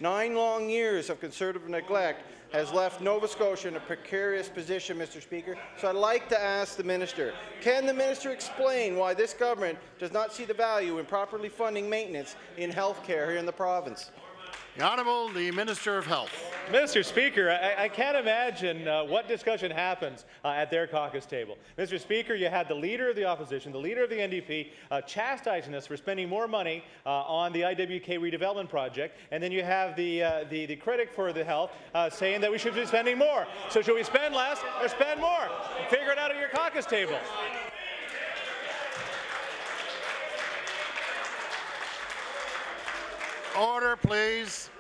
9 long years of Conservative neglect has left Nova Scotia in a precarious position, Mr. Speaker. So I'd like to ask the Minister, can the Minister explain why this government does not see the value in properly funding maintenance in health care here in the province? The Honourable the Minister of Health. Mr. Speaker, I can't imagine what discussion happens at their caucus table. Mr. Speaker, you had the Leader of the Opposition, the Leader of the NDP, chastising us for spending more money on the IWK redevelopment project, and then you have the critic for the health saying that we should be spending more. So should we spend less or spend more? Figure it out at your caucus table. Order, please.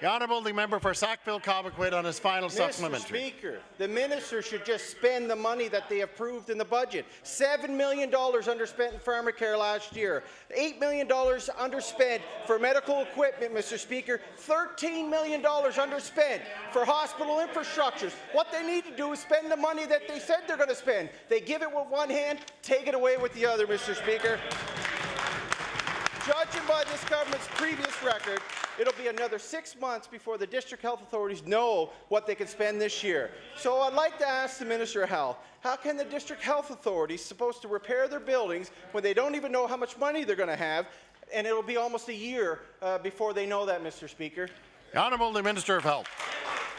The Honourable the Member for Sackville-Cobequid on his final supplementary. Mr. Speaker, the Minister should just spend the money that they approved in the budget. $7 million underspent in farmer care last year. $8 million underspent for medical equipment, Mr. Speaker. $13 million underspent for hospital infrastructures. What they need to do is spend the money that they said they're going to spend. They give it with one hand, take it away with the other, Mr. Speaker. Judging by this government's previous record, it'll be another 6 months before the district health authorities know what they can spend this year. So I'd like to ask the Minister of Health, how can the district health authorities supposed to repair their buildings when they don't even know how much money they're going to have, and it'll be almost a year before they know that, Mr. Speaker? The Honourable the Minister of Health.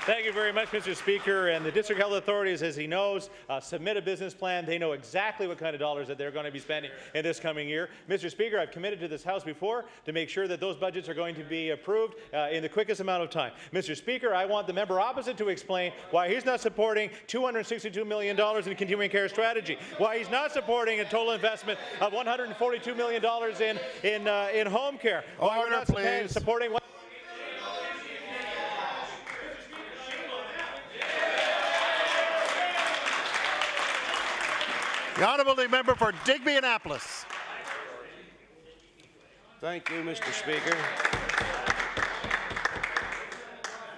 Thank you very much, Mr. Speaker. And the district health authorities, as he knows, submit a business plan. They know exactly what kind of dollars that they're going to be spending in this coming year. Mr. Speaker, I've committed to this House before to make sure that those budgets are going to be approved in the quickest amount of time. Mr. Speaker, I want the member opposite to explain why he's not supporting $262 million in continuing care strategy, why he's not supporting a total investment of $142 million in home care, why we're not supporting. The Honourable the Member for Digby-Annapolis. Thank you, Mr. Speaker.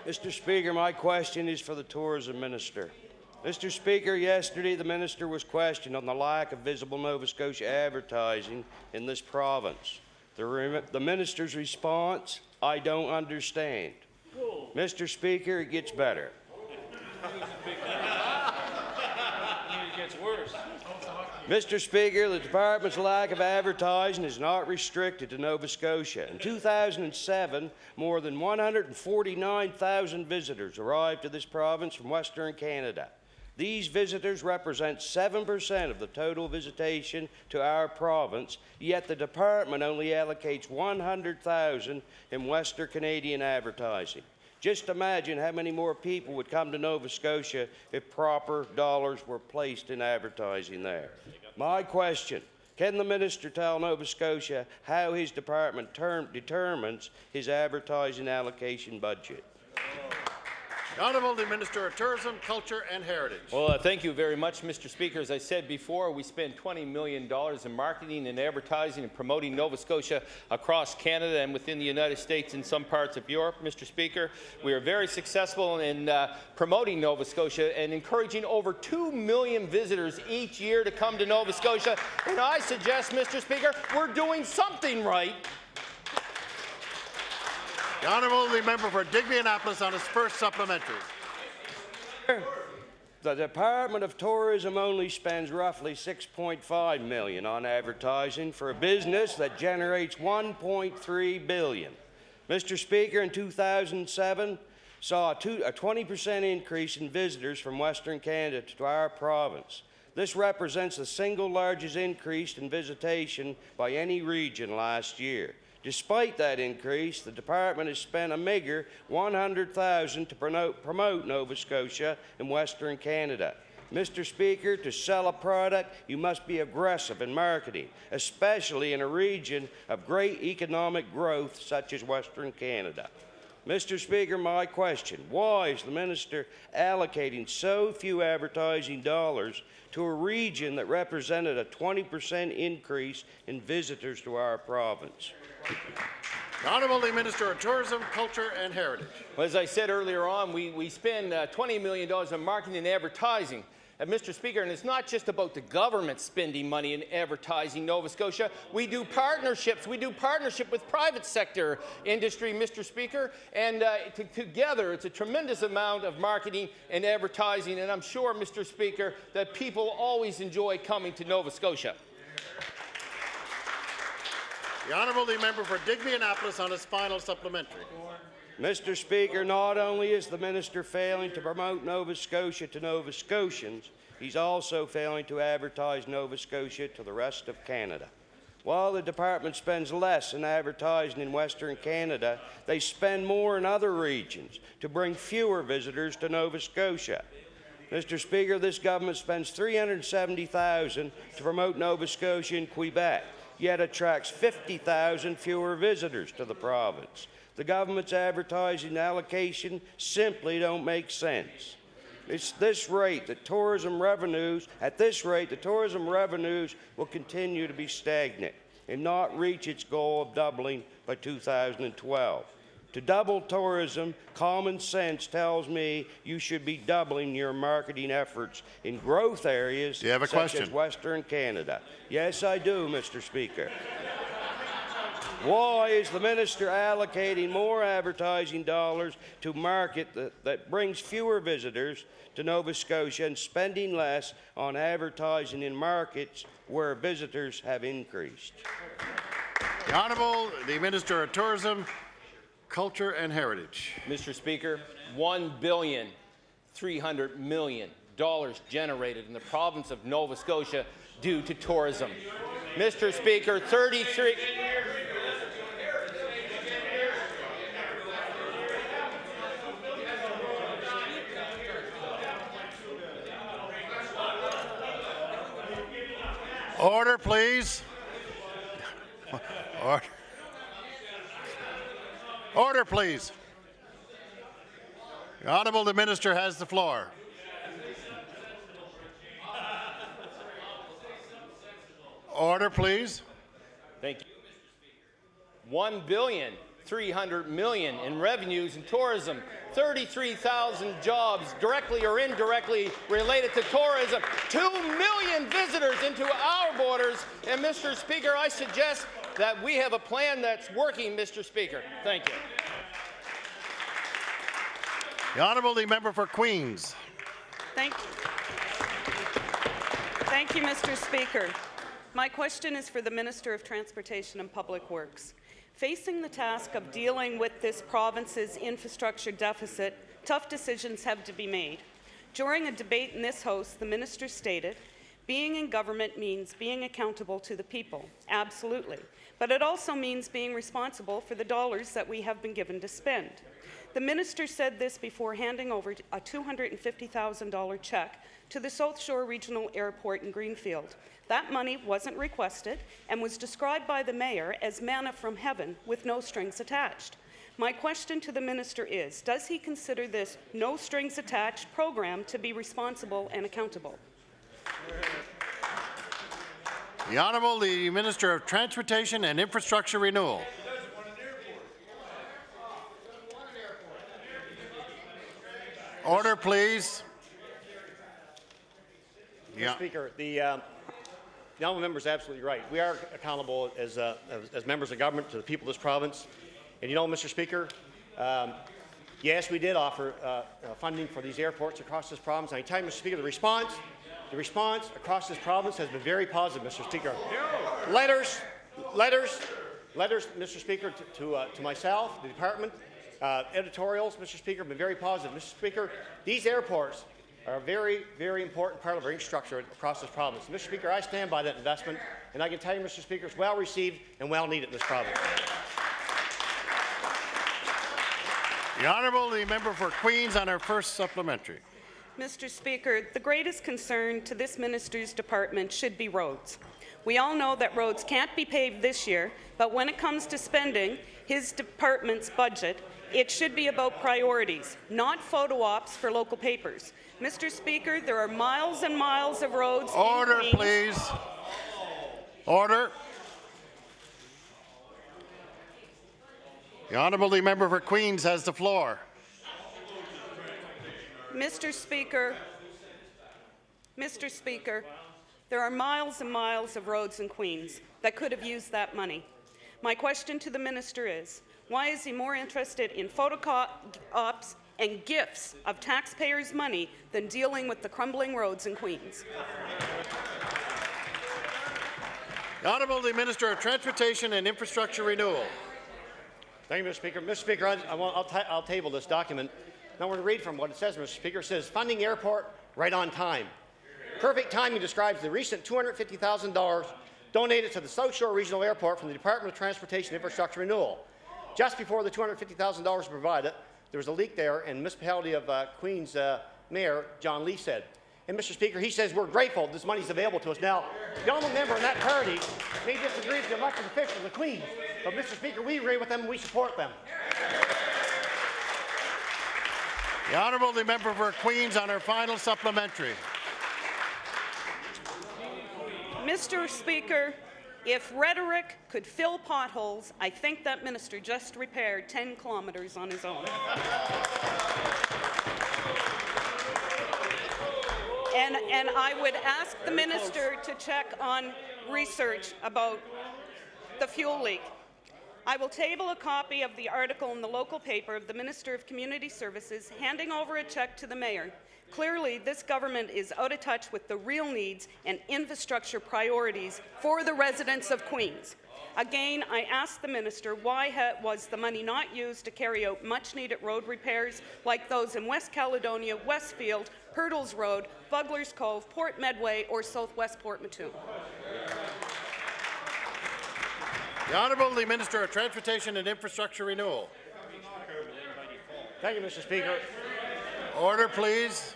Mr. Speaker, my question is for the Tourism Minister. Mr. Speaker, yesterday the Minister was questioned on the lack of visible Nova Scotia advertising in this province. The Minister's response, I don't understand. Mr. Speaker, it gets better. It gets worse. Mr. Speaker, the Department's lack of advertising is not restricted to Nova Scotia. In 2007, more than 149,000 visitors arrived to this province from Western Canada. These visitors represent 7% of the total visitation to our province, yet the Department only allocates $100,000 in Western Canadian advertising. Just imagine how many more people would come to Nova Scotia if proper dollars were placed in advertising there. My question, can the Minister tell Nova Scotia how his department determines his advertising allocation budget? The Honourable the Minister of Tourism, Culture and Heritage. Well, thank you very much, Mr. Speaker. As I said before, we spend $20 million in marketing and advertising and promoting Nova Scotia across Canada and within the United States and some parts of Europe, Mr. Speaker. We are very successful in promoting Nova Scotia and encouraging over 2 million visitors each year to come to Nova Scotia. And I suggest, Mr. Speaker, we're doing something right. The Honourable the Member for Digby-Annapolis on his first supplementary. The Department of Tourism only spends roughly $6.5 million on advertising for a business that generates $1.3 billion. Mr. Speaker, in 2007, saw a 20% increase in visitors from Western Canada to our province. This represents the single largest increase in visitation by any region last year. Despite that increase, the Department has spent a meager $100,000 to promote Nova Scotia and Western Canada. Mr. Speaker, to sell a product, you must be aggressive in marketing, especially in a region of great economic growth such as Western Canada. Mr. Speaker, my question, why is the Minister allocating so few advertising dollars to a region that represented a 20% increase in visitors to our province? The Honourable the Minister of Tourism, Culture and Heritage. Well, as I said earlier on, we spend $20 million on marketing and advertising. Mr. Speaker, and it's not just about the government spending money in advertising Nova Scotia. We do partnerships. We do partnership with private sector industry, Mr. Speaker, and together it's a tremendous amount of marketing and advertising, and I'm sure, Mr. Speaker, that people always enjoy coming to Nova Scotia. The Honourable Member for Digby-Annapolis on his final supplementary. Mr. Speaker, not only is the minister failing to promote Nova Scotia to Nova Scotians, he's also failing to advertise Nova Scotia to the rest of Canada. While the department spends less in advertising in Western Canada, they spend more in other regions to bring fewer visitors to Nova Scotia. Mr. Speaker, this government spends $370,000 to promote Nova Scotia in Quebec, yet attracts 50,000 fewer visitors to the province. The government's advertising allocation simply don't make sense. At this rate, the tourism revenues will continue to be stagnant and not reach its goal of doubling by 2012. To double tourism, common sense tells me you should be doubling your marketing efforts in growth areas such as Western Canada. Yes, I do, Mr. Speaker. Why is the minister allocating more advertising dollars to market that brings fewer visitors to Nova Scotia and spending less on advertising in markets where visitors have increased? The Honourable, the Minister of Tourism, Culture and Heritage. Mr. Speaker, $1.3 billion generated in the province of Nova Scotia due to tourism. Mr. Speaker, 33... Order, please. Order. Order, please. The Honourable the Minister has the floor. Order, please. Thank you. $1.3 billion in revenues in tourism, 33,000 jobs directly or indirectly related to tourism, 2 million visitors into our borders, and Mr. Speaker, I suggest that we have a plan that's working, Mr. Speaker. Thank you. The Honourable the Member for Queens. Thank you, Mr. Speaker. My question is for the Minister of Transportation and Public Works. Facing the task of dealing with this province's infrastructure deficit, tough decisions have to be made. During a debate in this House, the minister stated, "Being in government means being accountable to the people." Absolutely. But it also means being responsible for the dollars that we have been given to spend. The minister said this before handing over a $250,000 check to the South Shore Regional Airport in Greenfield. That money wasn't requested and was described by the mayor as manna from heaven with no strings attached. My question to the minister is, does he consider this no strings attached program to be responsible and accountable? The Honourable the Minister of Transportation and Infrastructure Renewal. Order, please. Mr. Speaker, the honourable member is absolutely right. We are accountable as members of government to the people of this province. And you know, Mr. Speaker, yes, we did offer funding for these airports across this province. And I tell you, Mr. Speaker, the response across this province has been very positive, Mr. Speaker. Letters, Mr. Speaker, to myself, the department, editorials, Mr. Speaker, have been very positive. Mr. Speaker, these airports are a very, very important part of our infrastructure across this province. Mr. Speaker, I stand by that investment, and I can tell you, Mr. Speaker, it's well received and well needed in this province. The Honourable the Member for Queens on her first supplementary. Mr. Speaker, the greatest concern to this minister's department should be roads. We all know that roads can't be paved this year, but when it comes to spending his department's budget, it should be about priorities, not photo ops for local papers. Mr. Speaker, there are miles and miles of roads. Order, please. Order. The Honourable the Member for Queens has the floor. Mr. Speaker, Mr. Speaker, there are miles and miles of roads in Queens that could have used that money. My question to the minister is, why is he more interested in photo-ops and gifts of taxpayers' money than dealing with the crumbling roads in Queens? The Honourable the Minister of Transportation and Infrastructure Renewal. Thank you, Mr. Speaker. Mr. Speaker, I'll table this document. Now we're going to read from what it says, Mr. Speaker. It says, funding airport right on time. Perfect timing describes the recent $250,000 donated to the South Shore Regional Airport from the Department of Transportation and Infrastructure Renewal. Just before the $250,000 was provided, there was a leak there, and the municipality of Queens Mayor John Lee said. And Mr. Speaker, he says we're grateful this money is available to us. Now, the honourable member in that party may disagree with the elected officials of Queens, but Mr. Speaker, we agree with them and we support them. The Honourable the member for Queens on her final supplementary. Mr. Speaker, if rhetoric could fill potholes, I think that minister just repaired 10 kilometres on his own. And I would ask the minister to check on research about the fuel leak. I will table a copy of the article in the local paper of the Minister of Community Services handing over a cheque to the Mayor. Clearly, this government is out of touch with the real needs and infrastructure priorities for the residents of Queens. Again, I ask the minister, why was the money not used to carry out much-needed road repairs like those in West Caledonia, Westfield, Hurdles Road, Bugler's Cove, Port Medway, or Southwest Port Mattoon? The Honourable the Minister of Transportation and Infrastructure Renewal. Thank you, Mr. Speaker. Order, please.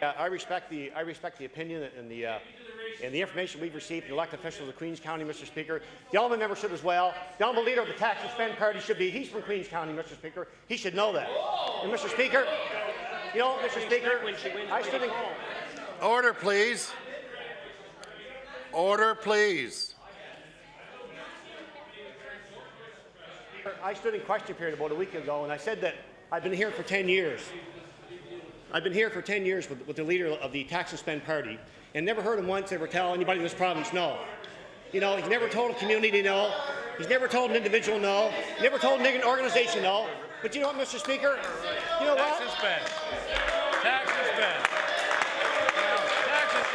I respect the opinion and the information we've received from elected officials of Queens County, Mr. Speaker. The honourable member should as well. The honourable leader of the tax and spend party should be. He's from Queens County, Mr. Speaker. He should know that. And Mr. Speaker, you know, Mr. Speaker, I stood in. Order, please. Order, please. I stood in question period about a week ago, and I said that I've been here for 10 years. I've been here for 10 years with the leader of the tax and spend party, and never heard him once ever tell anybody in this province no. You know, he's never told a community no. He's never told an individual no. Never told an organization no. But you know what, Mr. Speaker? You know what? Tax and spend. Tax and spend. Tax and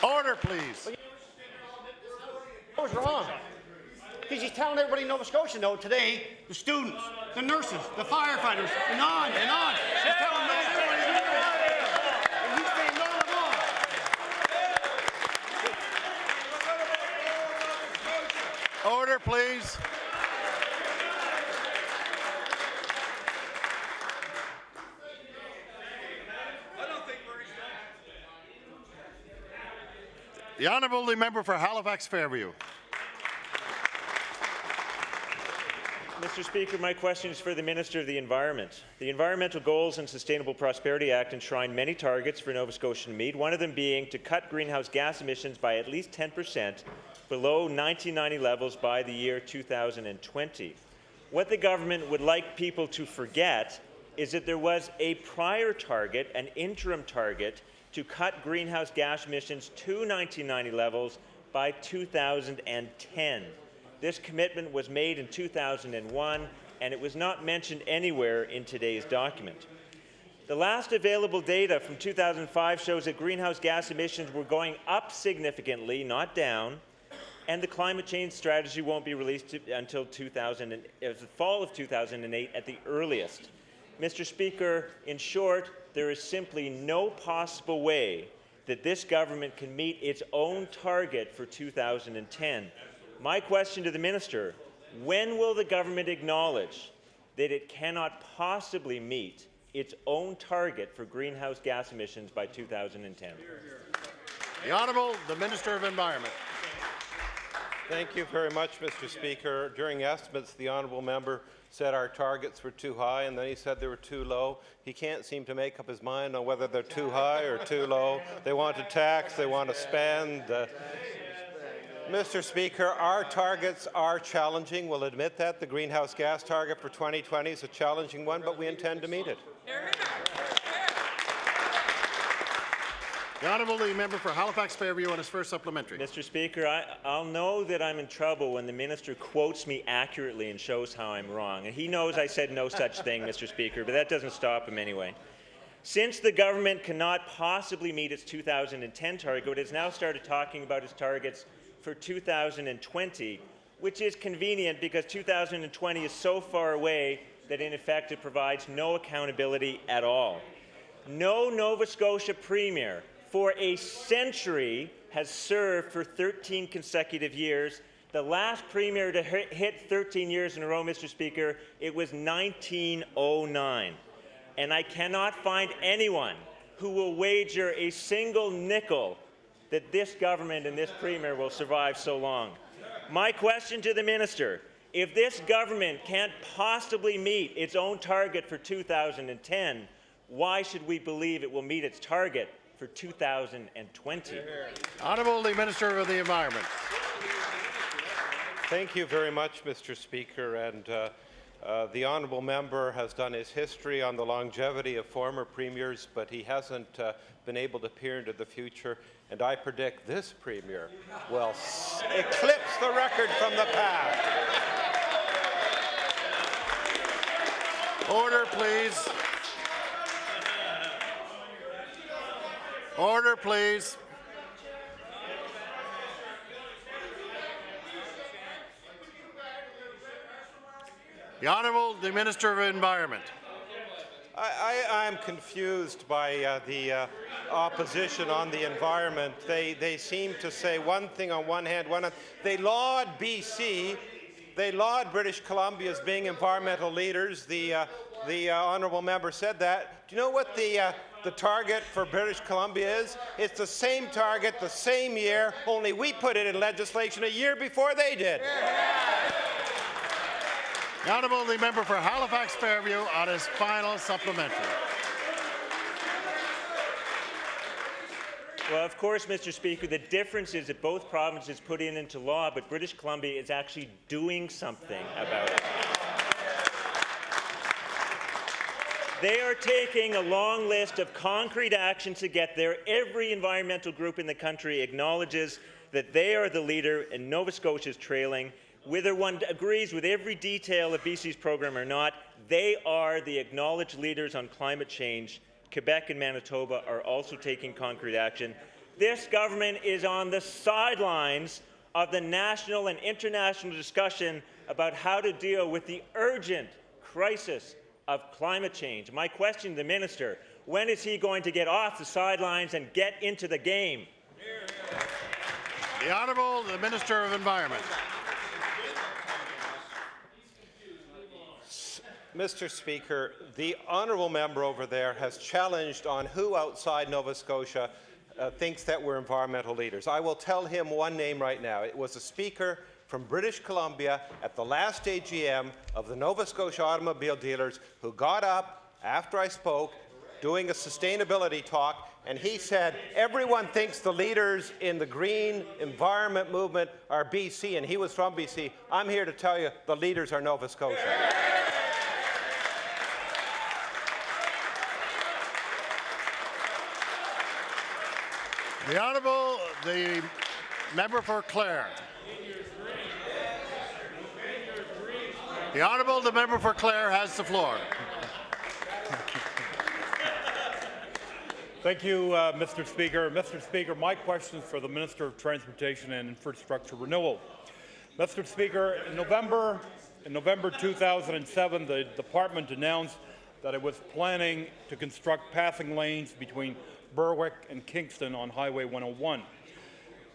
spend. Order, please. I was wrong. Because he's telling everybody in Nova Scotia no today, the students, the nurses, the firefighters, and on and on. He's telling no to everybody. And he's saying no to them all. Order, please. The Honourable the member for Halifax Fairview. Mr. Speaker, my question is for the Minister of the Environment. The Environmental Goals and Sustainable Prosperity Act enshrine many targets for Nova Scotia to meet, one of them being to cut greenhouse gas emissions by at least 10% below 1990 levels by the year 2020. What the government would like people to forget is that there was a prior target, an interim target, to cut greenhouse gas emissions to 1990 levels by 2010. This commitment was made in 2001, and it was not mentioned anywhere in today's document. The last available data from 2005 shows that greenhouse gas emissions were going up significantly, not down, and the climate change strategy won't be released until the fall of 2008 at the earliest. Mr. Speaker, in short, there is simply no possible way that this government can meet its own target for 2010. My question to the minister, when will the government acknowledge that it cannot possibly meet its own target for greenhouse gas emissions by 2010? The Honourable the Minister of Environment. Thank you very much, Mr. Speaker. During estimates, the honourable member said our targets were too high, and then he said they were too low. He can't seem to make up his mind on whether they're too high or too low. They want to tax, they want to spend. Mr. Speaker, our targets are challenging. We'll admit that. The greenhouse gas target for 2020 is a challenging one, but we intend to meet it. The Honourable Member for Halifax Fairview on his first supplementary. Mr. Speaker, I'll know that I'm in trouble when the minister quotes me accurately and shows how I'm wrong. And he knows I said no such thing, Mr. Speaker, but that doesn't stop him anyway. Since the government cannot possibly meet its 2010 target, it has now started talking about its targets for 2020, which is convenient because 2020 is so far away that in effect it provides no accountability at all. No Nova Scotia Premier for a century has served for 13 consecutive years. The last Premier to hit 13 years in a row, Mr. Speaker, it was 1909. And I cannot find anyone who will wager a single nickel that this government and this Premier will survive so long. My question to the minister, if this government can't possibly meet its own target for 2010, why should we believe it will meet its target for 2020? Honourable the Minister of the Environment. Thank you very much, Mr. Speaker. And the honourable member has done his history on the longevity of former premiers, but he hasn't been able to peer into the future. And I predict this premier will eclipse the record from the past. Order, please. Order, please. The Honourable the Minister of Environment. I'm confused by the opposition on the environment. They seem to say one thing on one hand, they laud BC, they laud British Columbia as being environmental leaders. The honourable member said that. Do you know what the target for British Columbia is? It's the same target, the same year, only we put it in legislation a year before they did. The Honourable the Member for Halifax Fairview on his final supplementary. Well, of course, Mr. Speaker, the difference is that both provinces put it into law, but British Columbia is actually doing something about it. They are taking a long list of concrete actions to get there. Every environmental group in the country acknowledges that they are the leader and Nova Scotia is trailing. Whether one agrees with every detail of BC's program or not, they are the acknowledged leaders on climate change. Quebec and Manitoba are also taking concrete action. This government is on the sidelines of the national and international discussion about how to deal with the urgent crisis of climate change. My question to the minister, when is he going to get off the sidelines and get into the game? The Honourable the Minister of Environment. Mr. Speaker, the honourable member over there has challenged on who outside Nova Scotia thinks that we're environmental leaders. I will tell him one name right now. It was a speaker from British Columbia at the last AGM of the Nova Scotia automobile dealers who got up after I spoke doing a sustainability talk, and he said everyone thinks the leaders in the green environment movement are BC, and he was from BC. I'm here to tell you the leaders are Nova Scotia. The Honourable the Member for Clare. The Honourable the Member for Clare has the floor. Thank you, Mr. Speaker. Mr. Speaker, my question is for the Minister of Transportation and Infrastructure Renewal. Mr. Speaker, in November 2007, the department announced that it was planning to construct passing lanes between Berwick and Kingston on Highway 101.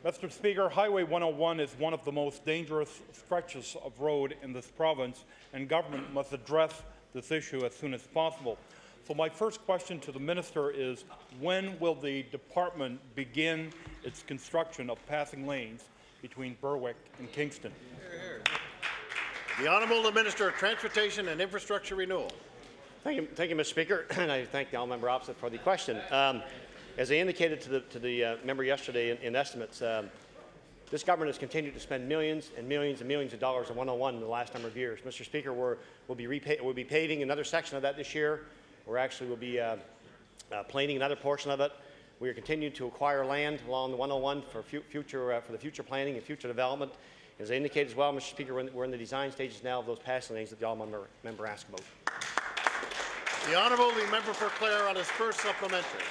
Mr. Speaker, Highway 101 is one of the most dangerous stretches of road in this province, and government must address this issue as soon as possible. So my first question to the minister is, when will the department begin its construction of passing lanes between Berwick and Kingston? The Honourable the Minister of Transportation and Infrastructure Renewal. Thank you, Mr. Speaker, and I thank the honourable member opposite for the question. As I indicated to the member yesterday in estimates, This government has continued to spend millions and millions and millions of dollars on 101 in the last number of years. Mr. Speaker, we'll be paving another section of that this year. We'll be planing another portion of it. We are continuing to acquire land along the 101 for the future planning and future development. As I indicated as well, Mr. Speaker, we're in the design stages now of those passing lanes that the honourable member asked about. The Honourable Member for Clare on his first supplementary.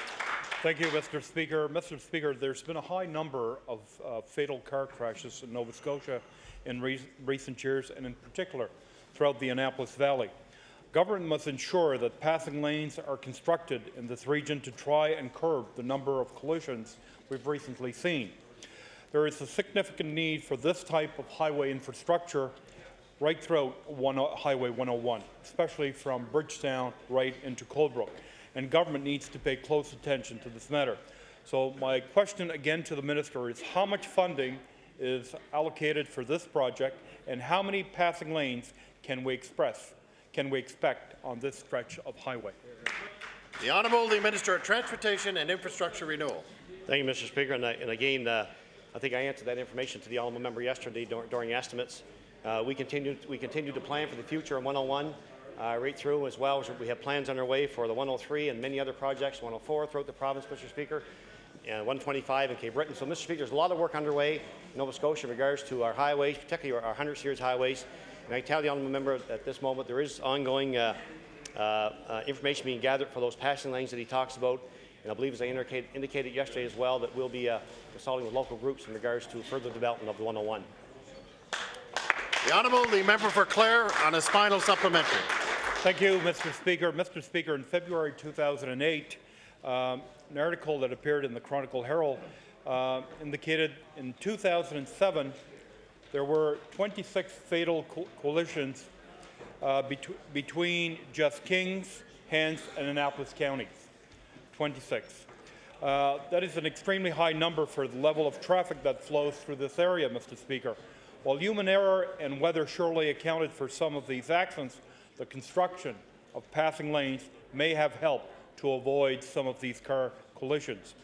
Thank you, Mr. Speaker. Mr. Speaker, there's been a high number of fatal car crashes in Nova Scotia in recent years, and in particular throughout the Annapolis Valley. Government must ensure that passing lanes are constructed in this region to try and curb the number of collisions we've recently seen. There is a significant need for this type of highway infrastructure right throughout Highway 101, especially from Bridgetown right into Coldbrook. And government needs to pay close attention to this matter. So my question again to the minister is how much funding is allocated for this project, and how many passing lanes can we expect on this stretch of highway? The Honourable Minister of Transportation and Infrastructure Renewal. Thank you, Mr. Speaker. And again, I think I answered that information to the honourable member yesterday during estimates. We continue to plan for the future on 101 right through, as well as we have plans underway for the 103 and many other projects, 104 throughout the province, Mr. Speaker, and 125 in Cape Breton. So, Mr. Speaker, there's a lot of work underway in Nova Scotia in regards to our highways, particularly our 100 series highways. And I tell the honourable member at this moment there is ongoing information being gathered for those passing lanes that he talks about. And I believe, as I indicated yesterday as well, that we'll be consulting with local groups in regards to further development of the 101. The Honourable Member for Clare on his final supplementary. Thank you, Mr. Speaker. Mr. Speaker, in February 2008, an article that appeared in the Chronicle Herald indicated in 2007 there were 26 fatal collisions between just Kings, Hants, and Annapolis counties. 26. That is an extremely high number for the level of traffic that flows through this area, Mr. Speaker. While human error and weather surely accounted for some of these accidents, the construction of passing lanes may have helped to avoid some of these car collisions.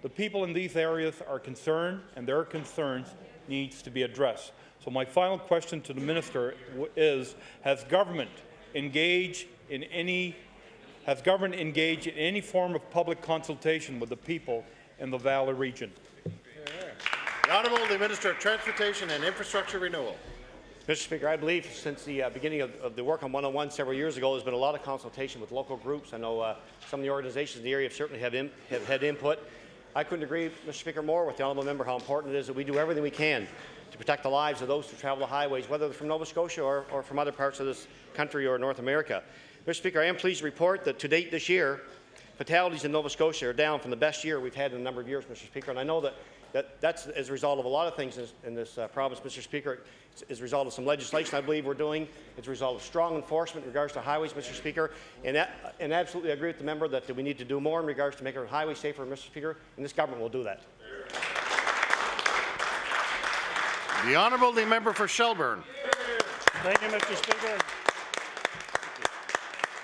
The people in these areas are concerned, and their concerns needs to be addressed. So my final question to the minister is, has government engaged in any form of public consultation with the people in the Valley region? The Honourable Minister of Transportation and Infrastructure Renewal. Mr. Speaker, I believe since the beginning of the work on 101 several years ago, there's been a lot of consultation with local groups. I know some of the organizations in the area have certainly have had input. I couldn't agree, Mr. Speaker, more with the honourable member how important it is that we do everything we can to protect the lives of those who travel the highways, whether they're from Nova Scotia or from other parts of this country or North America. Mr. Speaker, I am pleased to report that to date this year, fatalities in Nova Scotia are down from the best year we've had in a number of years, Mr. Speaker, and I know that's as a result of a lot of things in this province, Mr. Speaker. It's as a result of some legislation I believe we're doing. It's a result of strong enforcement in regards to highways, Mr. Speaker, and absolutely agree with the member that we need to do more in regards to making our highways safer, Mr. Speaker, and this government will do that. The Honourable Member for Shelburne. Thank you, Mr. Speaker.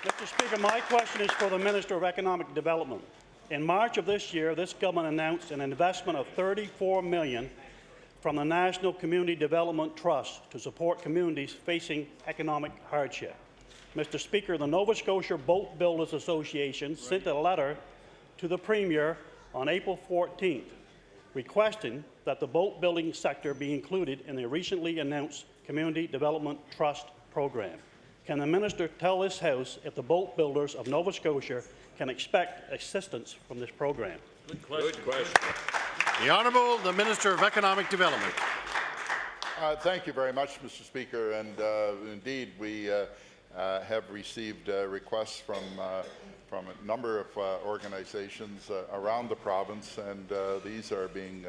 Mr. Speaker, my question is for the Minister of Economic Development. In March of this year, this government announced an investment of $34 million from the National Community Development Trust to support communities facing economic hardship. Mr. Speaker, the Nova Scotia Boat Builders Association sent a letter to the Premier on April 14th requesting that the boat building sector be included in the recently announced Community Development Trust program. Can the minister tell this House if the boat builders of Nova Scotia can expect assistance from this program? Good question. The Honourable the Minister of Economic Development. Thank you very much, Mr. Speaker. And indeed, we have received requests from a number of organizations around the province, and these are being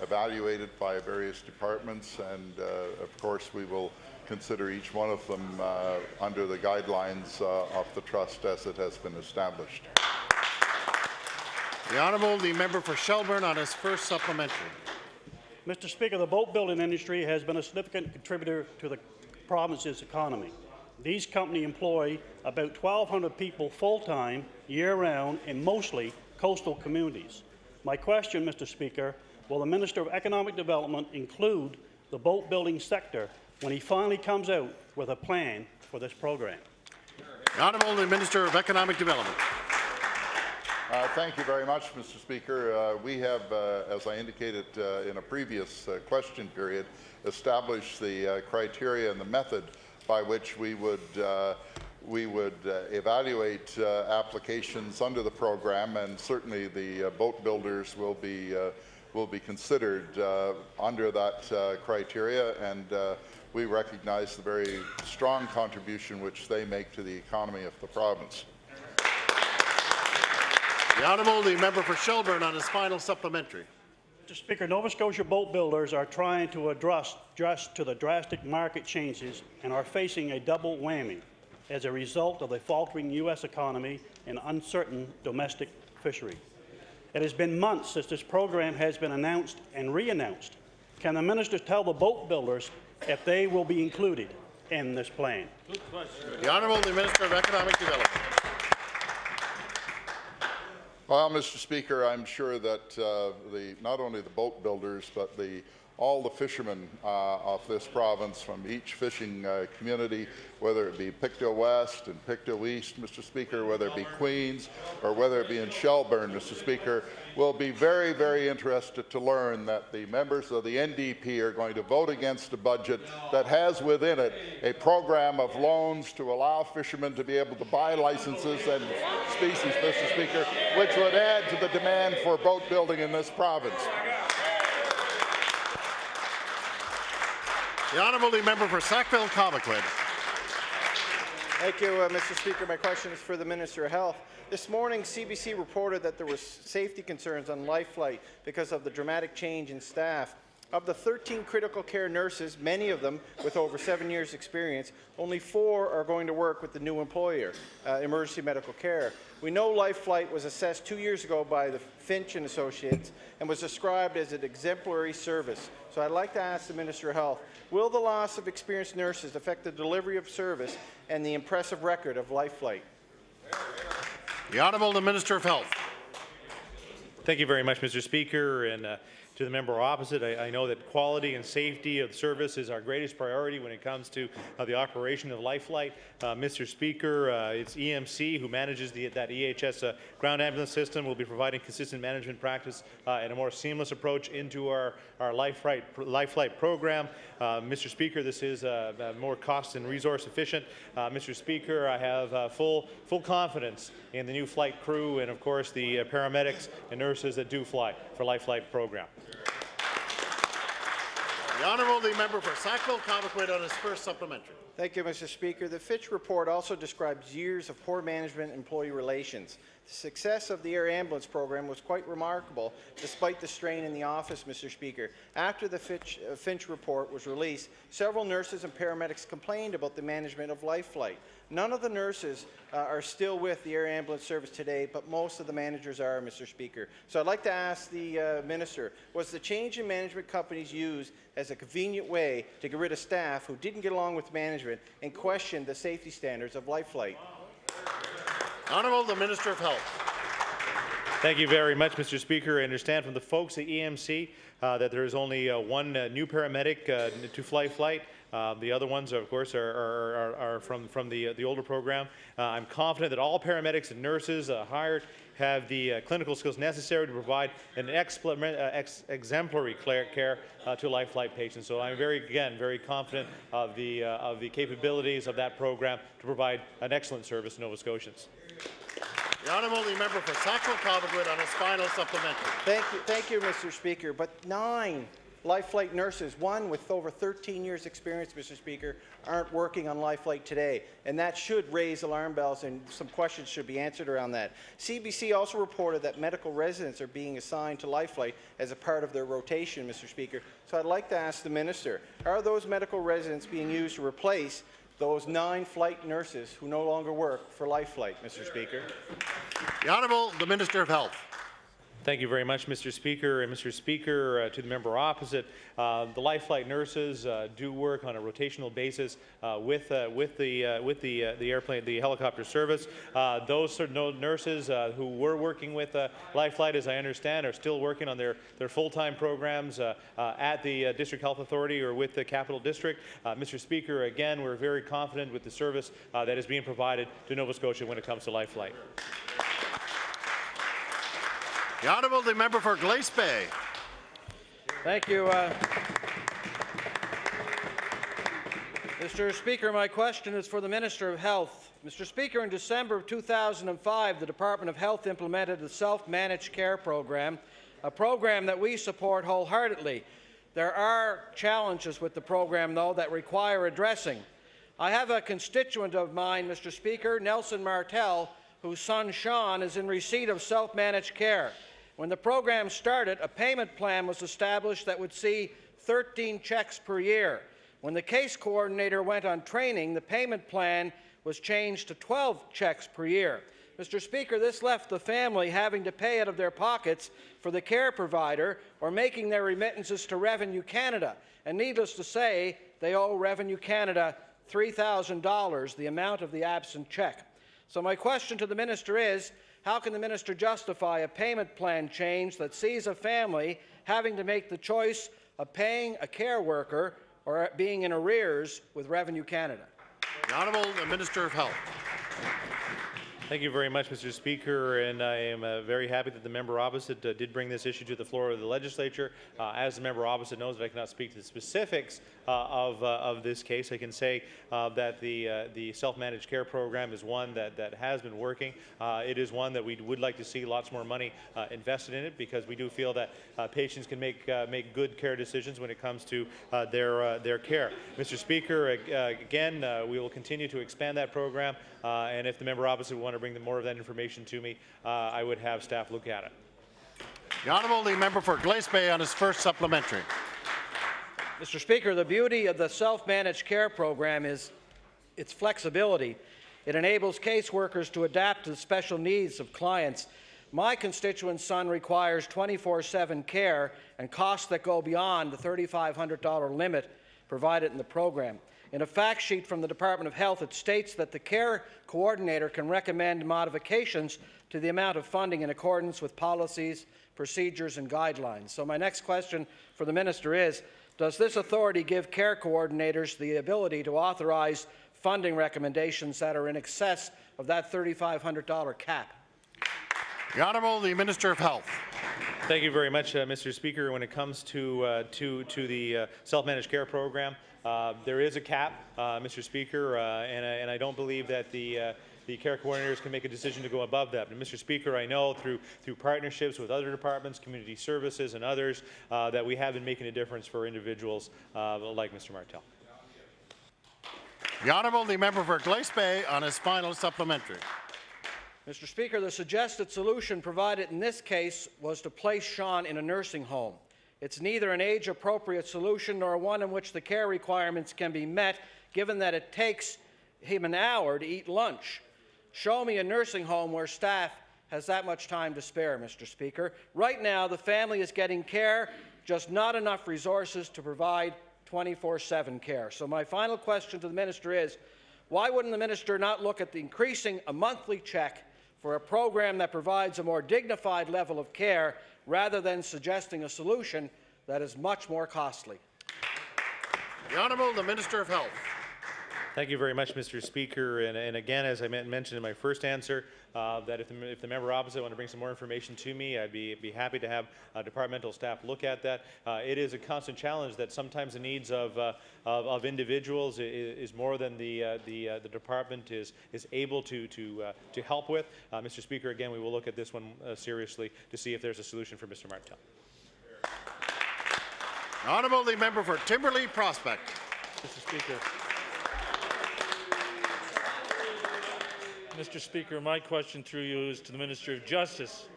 evaluated by various departments. And of course, we will consider each one of them under the guidelines of the trust as it has been established. The Honourable the Member for Shelburne on his first supplementary. Mr. Speaker, the boat building industry has been a significant contributor to the province's economy. These companies employ about 1,200 people full-time, year-round, in mostly coastal communities. My question, Mr. Speaker, will the Minister of Economic Development include the boat building sector when he finally comes out with a plan for this program? The Honourable Minister of Economic Development. Thank you very much, Mr. Speaker. We have, as I indicated in a previous question period, established the criteria and the method by which we would evaluate applications under the program, and certainly the boat builders will be considered under that criteria, and we recognize the very strong contribution which they make to the economy of the province. The Honourable Member for Shelburne on his final supplementary. Mr. Speaker, Nova Scotia boat builders are trying to adjust to the drastic market changes and are facing a double whammy as a result of the faltering U.S. economy and uncertain domestic fishery. It has been months since this program has been announced and re-announced. Can the minister tell the boat builders if they will be included in this plan? The Honourable Minister of Economic Development. Well, Mr. Speaker, I'm sure that not only the boat builders, but all the fishermen of this province from each fishing community, whether it be Pictou West and Pictou East, Mr. Speaker, whether it be Queens or whether it be in Shelburne, Mr. Speaker, will be very, very interested to learn that the members of the NDP are going to vote against a budget that has within it a program of loans to allow fishermen to be able to buy licenses and species, Mr. Speaker, which would add to the demand for boat building in this province. The Honourable Member for Sackville-Cobequid. Thank you, Mr. Speaker. My question is for the Minister of Health. This morning, CBC reported that there were safety concerns on Life Flight because of the dramatic change in staff. Of the 13 critical care nurses, many of them with over 7 years' experience, only 4 are going to work with the new employer, Emergency Medical Care. We know Life Flight was assessed 2 years ago by the Finch and Associates and was described as an exemplary service. So I'd like to ask the Minister of Health, will the loss of experienced nurses affect the delivery of service and the impressive record of Life Flight? The Honourable Minister of Health. Thank you very much, Mr. Speaker. And to the member opposite, I know that quality and safety of service is our greatest priority when it comes to the operation of Life Flight. Mr. Speaker, it's EMC who manages that EHS ground ambulance system. Will be providing consistent management practice and a more seamless approach into our Life Flight program. Mr. Speaker, this is more cost and resource efficient. Mr. Speaker, I have full confidence in the new flight crew and, of course, the paramedics and nurses that do fly for Life Flight program. The Honourable Member for Sackville-Cobequid on his first supplementary. Thank you, Mr. Speaker. The Fitch report also describes years of poor management and employee relations. The success of the air ambulance program was quite remarkable, despite the strain in the office, Mr. Speaker. After the Finch report was released, several nurses and paramedics complained about the management of Life Flight. None of the nurses are still with the air ambulance service today, but most of the managers are, Mr. Speaker. So I'd like to ask the Minister, was the change in management companies used as a convenient way to get rid of staff who didn't get along with management and question the safety standards of Life Flight? Honourable the Minister of Health. Thank you very much, Mr. Speaker. I understand from the folks at EMC that there is only one new paramedic to fly flight. The other ones, of course, are from the older program. I'm confident that all paramedics and nurses hired have the clinical skills necessary to provide an exemplary care to Life Flight patients. So I'm very confident of the capabilities of that program to provide an excellent service to Nova Scotians. The Honourable Member for Sackville-Cobequid on his final supplementary. Thank you, Mr. Speaker. But 9 Life Flight nurses, one with over 13 years' experience, Mr. Speaker, aren't working on Life Flight today, and that should raise alarm bells, and some questions should be answered around that. CBC also reported that medical residents are being assigned to Life Flight as a part of their rotation, Mr. Speaker. So I'd like to ask the Minister, are those medical residents being used to replace those 9 flight nurses who no longer work for Life Flight, Mr. Speaker? The Honourable the Minister of Health. Thank you very much, Mr. Speaker. And Mr. Speaker, to the member opposite, the Life Flight nurses do work on a rotational basis with the airplane, the helicopter service. Those nurses who were working with Life Flight, as I understand, are still working on their full-time programs at the District Health Authority or with the Capital District. Mr. Speaker, again, we're very confident with the service that is being provided to Nova Scotia when it comes to Life Flight. The Honourable the member for Glace Bay. Thank you. Mr. Speaker, my question is for the Minister of Health. Mr. Speaker, in December of 2005, the Department of Health implemented the Self-Managed Care Program, a program that we support wholeheartedly. There are challenges with the program, though, that require addressing. I have a constituent of mine, Mr. Speaker, Nelson Martel, whose son Sean is in receipt of self-managed care. When the program started, a payment plan was established that would see 13 checks per year. When the case coordinator went on training, the payment plan was changed to 12 checks per year. Mr. Speaker, this left the family having to pay out of their pockets for the care provider or making their remittances to Revenue Canada. And needless to say, they owe Revenue Canada $3,000, the amount of the absent check. So my question to the minister is, how can the minister justify a payment plan change that sees a family having to make the choice of paying a care worker or being in arrears with Revenue Canada? The Honourable Minister of Health. Thank you very much, Mr. Speaker, and I am very happy that the member opposite did bring this issue to the floor of the legislature. As the member opposite knows, that I cannot speak to the specifics of this case. I can say that the self-managed care program is one that has been working. It is one that we would like to see lots more money invested in it, because we do feel that patients can make good care decisions when it comes to their care. Mr. Speaker, again, we will continue to expand that program, and if the member opposite would want to bring more of that information to me, I would have staff look at it. The Honourable the member for Glace Bay on his first supplementary. Mr. Speaker, the beauty of the self-managed care program is its flexibility. It enables caseworkers to adapt to the special needs of clients. My constituent's son requires 24/7 care and costs that go beyond the $3,500 limit provided in the program. In a fact sheet from the Department of Health, it states that the care coordinator can recommend modifications to the amount of funding in accordance with policies, procedures, and guidelines. So my next question for the minister is, does this authority give care coordinators the ability to authorize funding recommendations that are in excess of that $3,500 cap? The Honourable the Minister of Health. Thank you very much, Mr. Speaker. When it comes to the self-managed care program, there is a cap, Mr. Speaker, and I don't believe that the care coordinators can make a decision to go above that. But Mr. Speaker, I know through partnerships with other departments, community services and others, that we have been making a difference for individuals like Mr. Martel. The Honourable the member for Glace Bay on his final supplementary. Mr. Speaker, the suggested solution provided in this case was to place Sean in a nursing home. It's neither an age-appropriate solution nor one in which the care requirements can be met, given that it takes him an hour to eat lunch. Show me a nursing home where staff has that much time to spare, Mr. Speaker. Right now, the family is getting care, just not enough resources to provide 24/7 care. So my final question to the minister is, why wouldn't the minister not look at increasing a monthly check for a program that provides a more dignified level of care, rather than suggesting a solution that is much more costly? The Honourable the Minister of Health. Thank you very much, Mr. Speaker. And again, as I mentioned in my first answer, that if the member opposite want to bring some more information to me, I'd be happy to have departmental staff look at that. It is a constant challenge that sometimes the needs of individuals is more than the department is able to help with. Mr. Speaker, again, we will look at this one seriously to see if there's a solution for Mr. Martel. Honourable the member for Timberlea Prospect. Mr. Speaker. Mr. Speaker, my question through you is to the Minister of Justice.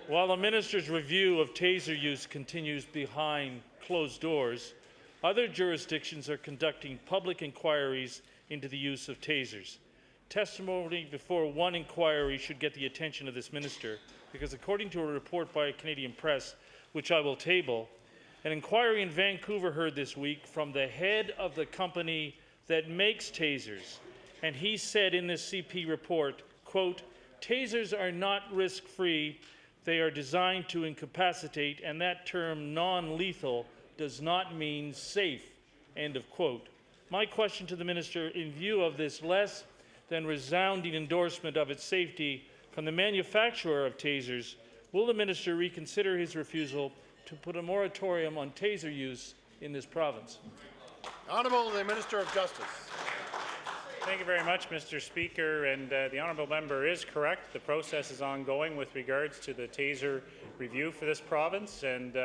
While the Minister's review of taser use continues behind closed doors, other jurisdictions are conducting public inquiries into the use of tasers. testimony before one inquiry should get the attention of this minister, because according to a report by Canadian Press, which I will table, an inquiry in Vancouver heard this week from the head of the company that makes tasers, and he said in this CP report, quote, "Tasers are not risk-free. They are designed to incapacitate, and that term non-lethal does not mean safe," end of quote. My question to the minister, in view of this less than resounding endorsement of its safety from the manufacturer of tasers, will the minister reconsider his refusal to put a moratorium on taser use in this province? Honourable the Minister of Justice. Thank you very much, Mr. Speaker. And the honourable member is correct. The process is ongoing with regards to the taser review for this province. And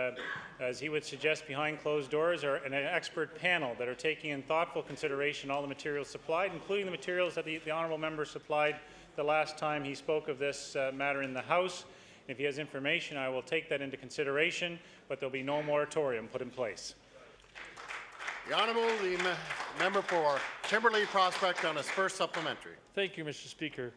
as he would suggest, behind closed doors are an expert panel that are taking in thoughtful consideration all the materials supplied, including the materials that the honourable member supplied the last time he spoke of this matter in the House. If he has information, I will take that into consideration, but there will be no moratorium put in place. The Honourable the member for Timberlea Prospect on his first supplementary. Thank you, Mr. Speaker.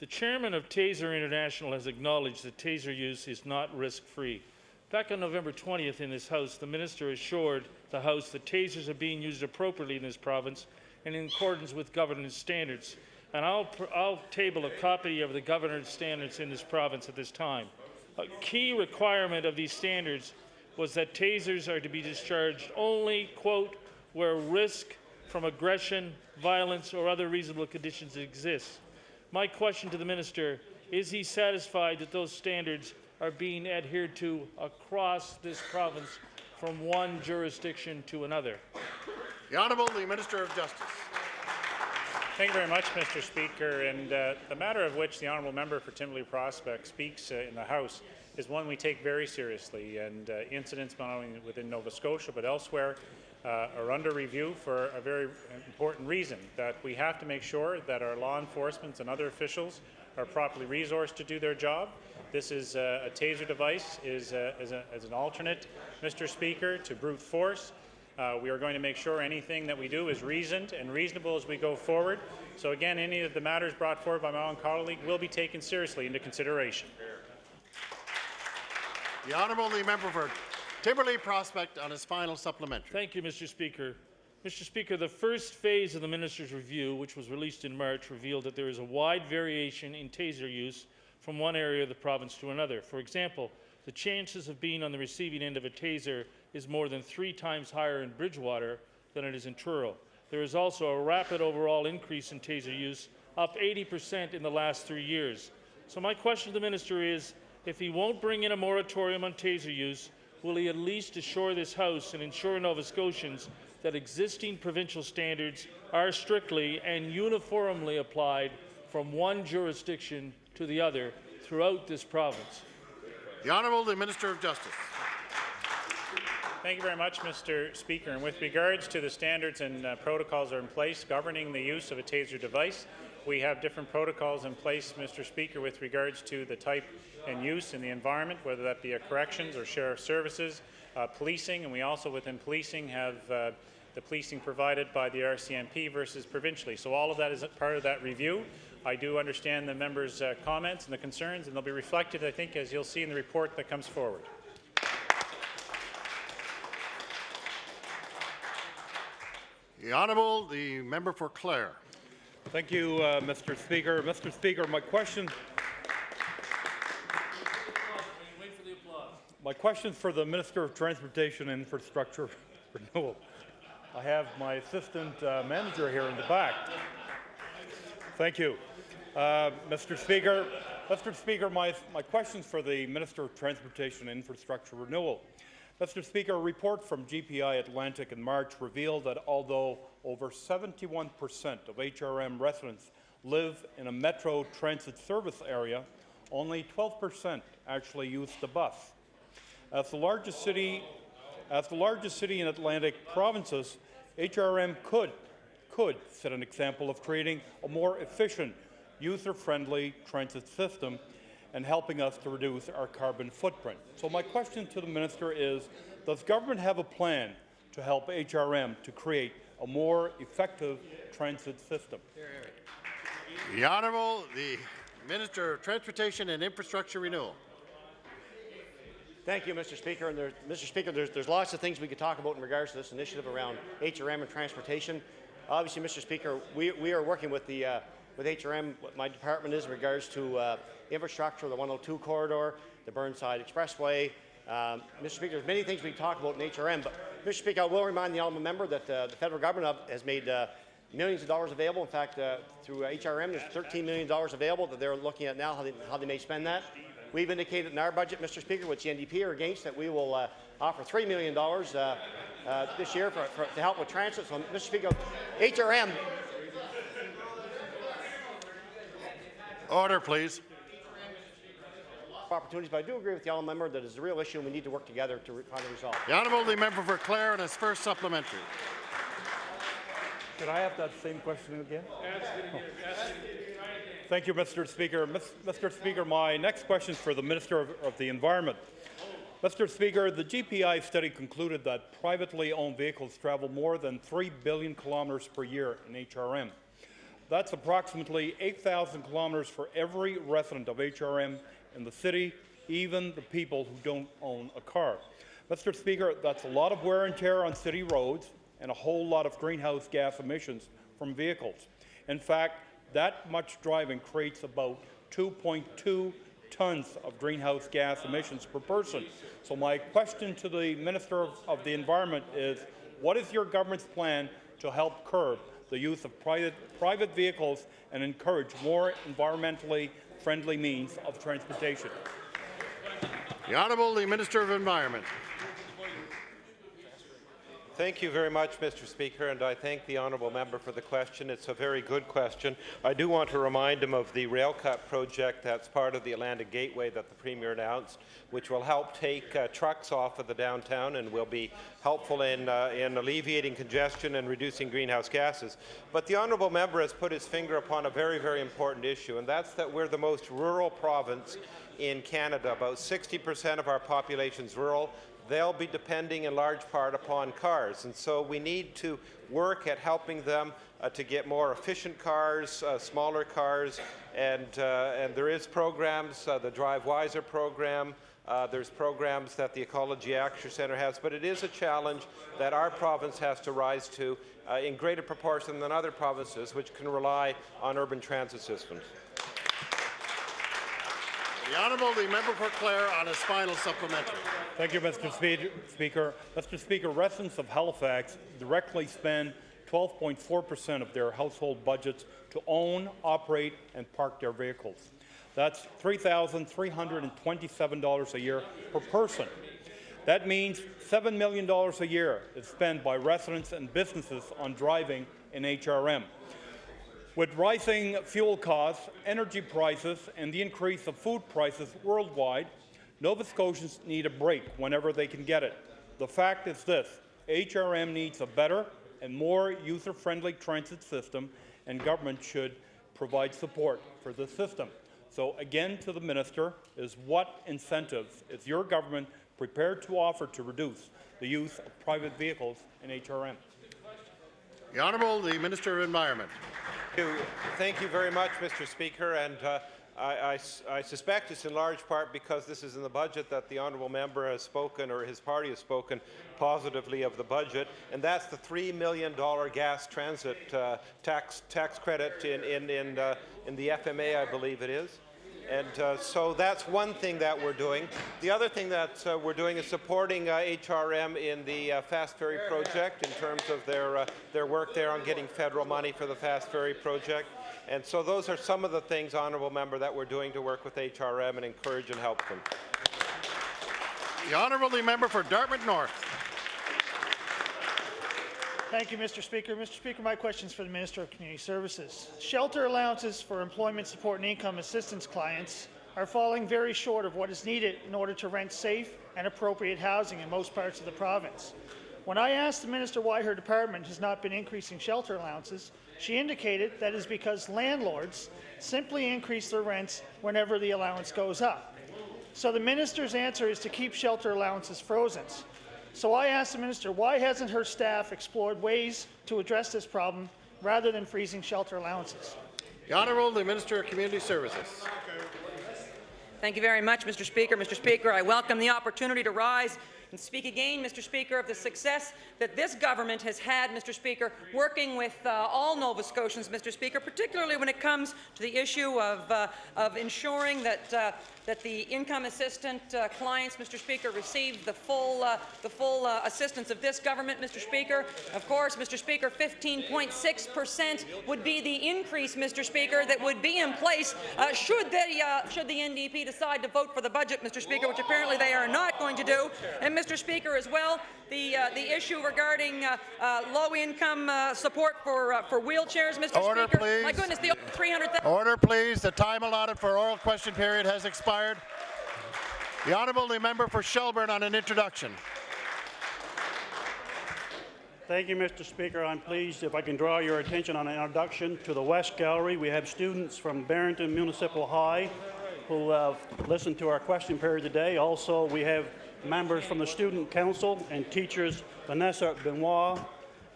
The chairman of Taser International has acknowledged that taser use is not risk-free. Back on November 20th in this House, the minister assured the House that tasers are being used appropriately in this province and in accordance with governance standards. And I'll table a copy of the governance standards in this province at this time. A key requirement of these standards was that tasers are to be discharged only, quote, where risk from aggression, violence, or other reasonable conditions exist. My question to the minister, is he satisfied that those standards are being adhered to across this province from one jurisdiction to another? The Honourable the Minister of Justice. Thank you very much, Mr. Speaker. And the matter of which the honourable member for Timberlea Prospect speaks in the House is one we take very seriously, and incidents not only within Nova Scotia but elsewhere are under review for a very important reason, that we have to make sure that our law enforcement and other officials are properly resourced to do their job. This is a taser device as an alternate, Mr. Speaker, to brute force. We are going to make sure anything that we do is reasoned and reasonable as we go forward. So again, any of the matters brought forward by my own colleague will be taken seriously into consideration. The Honourable the member for Timberlea Prospect on his final supplementary. Thank you, Mr. Speaker. Mr. Speaker, the first phase of the minister's review, which was released in March, revealed that there is a wide variation in taser use from one area of the province to another. For example, the chances of being on the receiving end of a taser is more than 3 times higher in Bridgewater than it is in Truro. There is also a rapid overall increase in taser use, up 80% in the last 3 years. So my question to the minister is, if he won't bring in a moratorium on taser use, will he at least assure this House and ensure Nova Scotians that existing provincial standards are strictly and uniformly applied from one jurisdiction to the other throughout this province? The Honourable the Minister of Justice. Thank you very much, Mr. Speaker. And with regards to the standards and protocols that are in place governing the use of a taser device, we have different protocols in place, Mr. Speaker, with regards to the type and use in the environment, whether that be corrections or sheriff services, policing, and we also within policing have the policing provided by the RCMP versus provincially. So all of that is part of that review. I do understand the members' comments and the concerns, and they'll be reflected, I think, as you'll see in the report that comes forward. The Honourable the member for Clare. Thank you, Mr. Speaker. Mr. Speaker, my question is for the Minister of Transportation and Infrastructure Renewal. I have my assistant manager here in the back. Thank you. Mr. Speaker, my question is for the Minister of Transportation and Infrastructure Renewal. Mr. Speaker, a report from GPI Atlantic in March revealed that although over 71% of HRM residents live in a metro transit service area, only 12% actually use the bus. As the largest city in Atlantic provinces, HRM could set an example of creating a more efficient, user-friendly transit system and helping us to reduce our carbon footprint. So my question to the minister is, does government have a plan to help HRM to create a more effective transit system? The Honourable, the Minister of Transportation and Infrastructure Renewal. Thank you, Mr. Speaker. And Mr. Speaker, there's lots of things we could talk about in regards to this initiative around HRM and transportation. Obviously, Mr. Speaker, we are working with HRM, what my department is in regards to infrastructure, the 102 corridor, the Burnside Expressway. Mr. Speaker, there's many things we can talk about in HRM, but Mr. Speaker, I will remind the honourable member that the federal government has made millions of dollars available. In fact, through HRM, there's $13 million available that they're looking at now, how they may spend that. We've indicated in our budget, Mr. Speaker, which the NDP are against, that we will offer $3 million this year to help with transit. So, Mr. Speaker, HRM. Order, please. Opportunities, but I do agree with the honourable member that it's a real issue and we need to work together to find a resolve. The Honourable, the member for Clare on his first supplementary. Could I have that same question again? Thank you, Mr. Speaker. Mr. Speaker, my next question is for the Minister of the Environment. Mr. Speaker, the GPI study concluded that privately owned vehicles travel more than 3 billion kilometres per year in HRM. That's approximately 8,000 kilometres for every resident of HRM in the city, even the people who don't own a car. Mr. Speaker, that's a lot of wear and tear on city roads and a whole lot of greenhouse gas emissions from vehicles. In fact, that much driving creates about 2.2 tons of greenhouse gas emissions per person. So my question to the Minister of the Environment is, what is your government's plan to help curb the use of private vehicles and encourage more environmentally friendly means of transportation? The Honourable, the Minister of Environment. Thank you very much, Mr. Speaker, and I thank the honourable member for the question. It's a very good question. I do want to remind him of the rail cut project that's part of the Atlantic Gateway that the Premier announced, which will help take trucks off of the downtown and will be helpful in alleviating congestion and reducing greenhouse gases. But the honourable member has put his finger upon a very, very important issue, and that's that we're the most rural province in Canada. About 60% of our population is rural. They'll be depending in large part upon cars, and so we need to work at helping them to get more efficient cars, smaller cars, and there is programs, the Drive Wiser program, there's programs that the Ecology Action Centre has, but it is a challenge that our province has to rise to in greater proportion than other provinces which can rely on urban transit systems. The Honourable, the member for Clare on his final supplementary. Thank you, Mr. Speaker. Mr. Speaker, residents of Halifax directly spend 12.4% of their household budgets to own, operate, and park their vehicles. That's $3,327 a year per person. That means $7 million a year is spent by residents and businesses on driving in HRM. With rising fuel costs, energy prices, and the increase of food prices worldwide, Nova Scotians need a break whenever they can get it. The fact is this: HRM needs a better and more user-friendly transit system, and government should provide support for this system. So again, to the Minister, is what incentives is your government prepared to offer to reduce the use of private vehicles in HRM? The Honourable, the Minister of Environment. Thank you very much, Mr. Speaker, and I suspect it's in large part because this is in the budget that the honourable member has spoken, or his party has spoken positively of the budget, and that's the $3 million gas transit tax credit in the FMA, I believe it is. And so that's one thing that we're doing. The other thing that we're doing is supporting HRM in the Fast Ferry project in terms of their work there on getting federal money for the Fast Ferry project. And so those are some of the things, honourable member, that we're doing to work with HRM and encourage and help them. The honourable member for Dartmouth North. Thank you, Mr. Speaker. Mr. Speaker, my question is for the Minister of Community Services. Shelter allowances for employment support and income assistance clients are falling very short of what is needed in order to rent safe and appropriate housing in most parts of the province. When I asked the Minister why her department has not been increasing shelter allowances, she indicated that is because landlords simply increase their rents whenever the allowance goes up. So the Minister's answer is to keep shelter allowances frozen. So I asked the Minister, why hasn't her staff explored ways to address this problem rather than freezing shelter allowances? The Honourable the Minister of Community Services. Thank you very much, Mr. Speaker. Mr. Speaker, I welcome the opportunity to rise and speak again, Mr. Speaker, of the success that this government has had, Mr. Speaker, working with all Nova Scotians, Mr. Speaker, particularly when it comes to the issue of ensuring that that the income assistant clients, Mr. Speaker, receive the full assistance of this government, Mr. Speaker. Of course, Mr. Speaker, 15.6% would be the increase, Mr. Speaker, that would be in place should the NDP decide to vote for the budget, Mr. Speaker, which apparently they are not going to do. And Mr. Speaker, as well, the issue regarding low-income support for wheelchairs, Mr. Order, Speaker. please. My goodness, the 300,000. Order, please. The time allotted for oral question period has expired. The Honourable the Member for Shelburne on an introduction. Thank you, Mr. Speaker. I'm pleased if I can draw your attention on an introduction to the West Gallery. We have students from Barrington Municipal High who have listened to our question period today. Also, we have members from the Student Council and teachers Vanessa Benoit,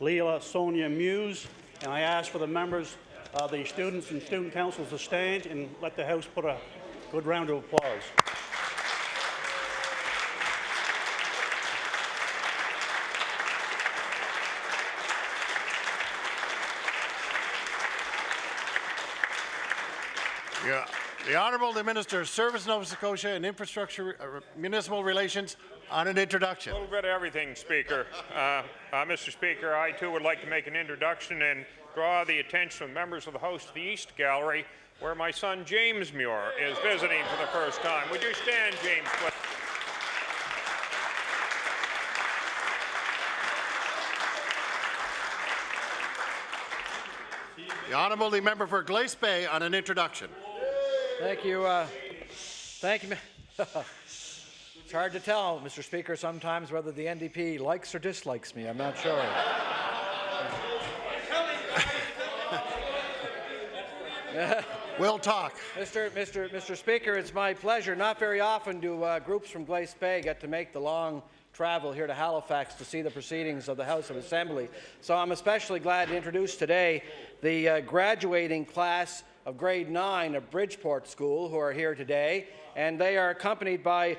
Leila Sonia Muse, and I ask for the members of the students and student councils to stand and let the House put a good round of applause. Yeah. The Honourable the Minister of Service, Nova Scotia and Infrastructure, Municipal Relations on an introduction. A little bit of everything, Speaker. Mr. Speaker, I too would like to make an introduction and draw the attention of members of the House to the East Gallery, where my son James Muir is visiting for the first time. Would you stand, James, please? The Honourable the Member for Glace Bay on an introduction. Thank you. Thank you. It's hard to tell, Mr. Speaker, sometimes whether the NDP likes or dislikes me. I'm not sure. We'll talk. Mr. Speaker, it's my pleasure. Not very often do groups from Glace Bay get to make the long travel here to Halifax to see the proceedings of the House of Assembly. So I'm especially glad to introduce today the graduating class of grade 9 of Bridgeport School who are here today, and they are accompanied by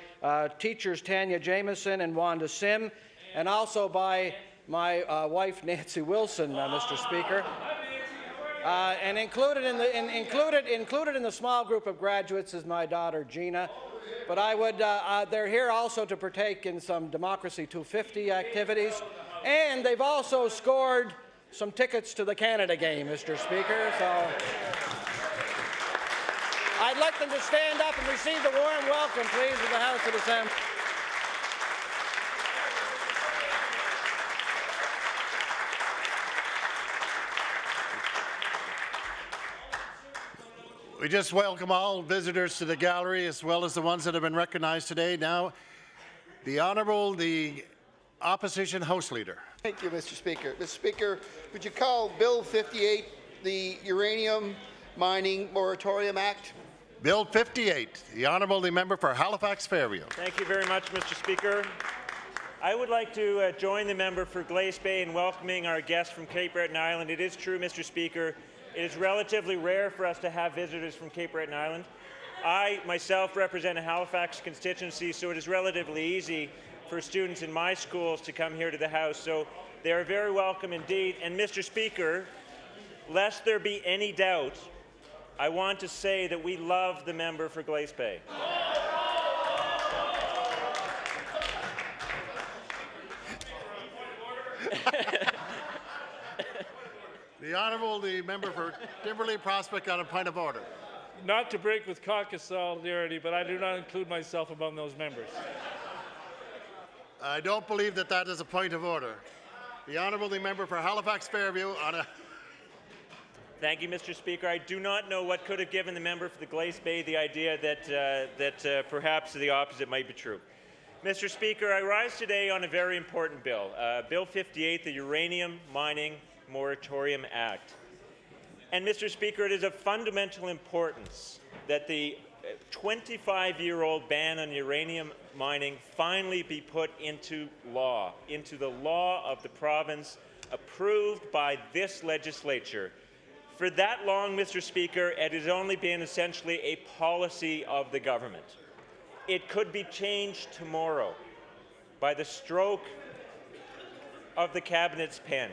teachers Tanya Jameson and Wanda Sim, and also by my wife Nancy Wilson, Mr. Speaker. And included in the small group of graduates is my daughter Gina. But they're here also to partake in some Democracy 250 activities, and they've also scored some tickets to the Canada game, Mr. Speaker. So I'd like them to stand up and receive the warm welcome, please, of the House of Assembly. We just welcome all visitors to the gallery as well as the ones that have been recognized today. Now, the Honourable, the Opposition House Leader. Thank you, Mr. Speaker. Mr. Speaker, would you call Bill 58 the Uranium Mining Moratorium Act? Bill 58, the Honourable the Member for Halifax Fairview. Thank you very much, Mr. Speaker. I would like to join the member for Glace Bay in welcoming our guests from Cape Breton Island. It is true, Mr. Speaker, it is relatively rare for us to have visitors from Cape Breton Island. I myself represent a Halifax constituency, so it is relatively easy for students in my schools to come here to the House. So they are very welcome indeed. And Mr. Speaker, lest there be any doubt, I want to say that we love the member for Glace Bay. The Honourable the Member for Kimberley Prospect on a point of order. Not to break with caucus solidarity, but I do not include myself among those members. I don't believe that that is a point of order. The Honourable the Member for Halifax Fairview on a... Thank you, Mr. Speaker. I do not know what could have given the member for the Glace Bay the idea that perhaps the opposite might be true. Mr. Speaker, I rise today on a very important bill, Bill 58, the Uranium Mining Moratorium Act. And Mr. Speaker, it is of fundamental importance that the 25-year-old ban on uranium mining finally be put into law, into the law of the province, approved by this legislature For that long, Mr. Speaker, it has only been essentially a policy of the government. It could be changed tomorrow by the stroke of the Cabinet's pen.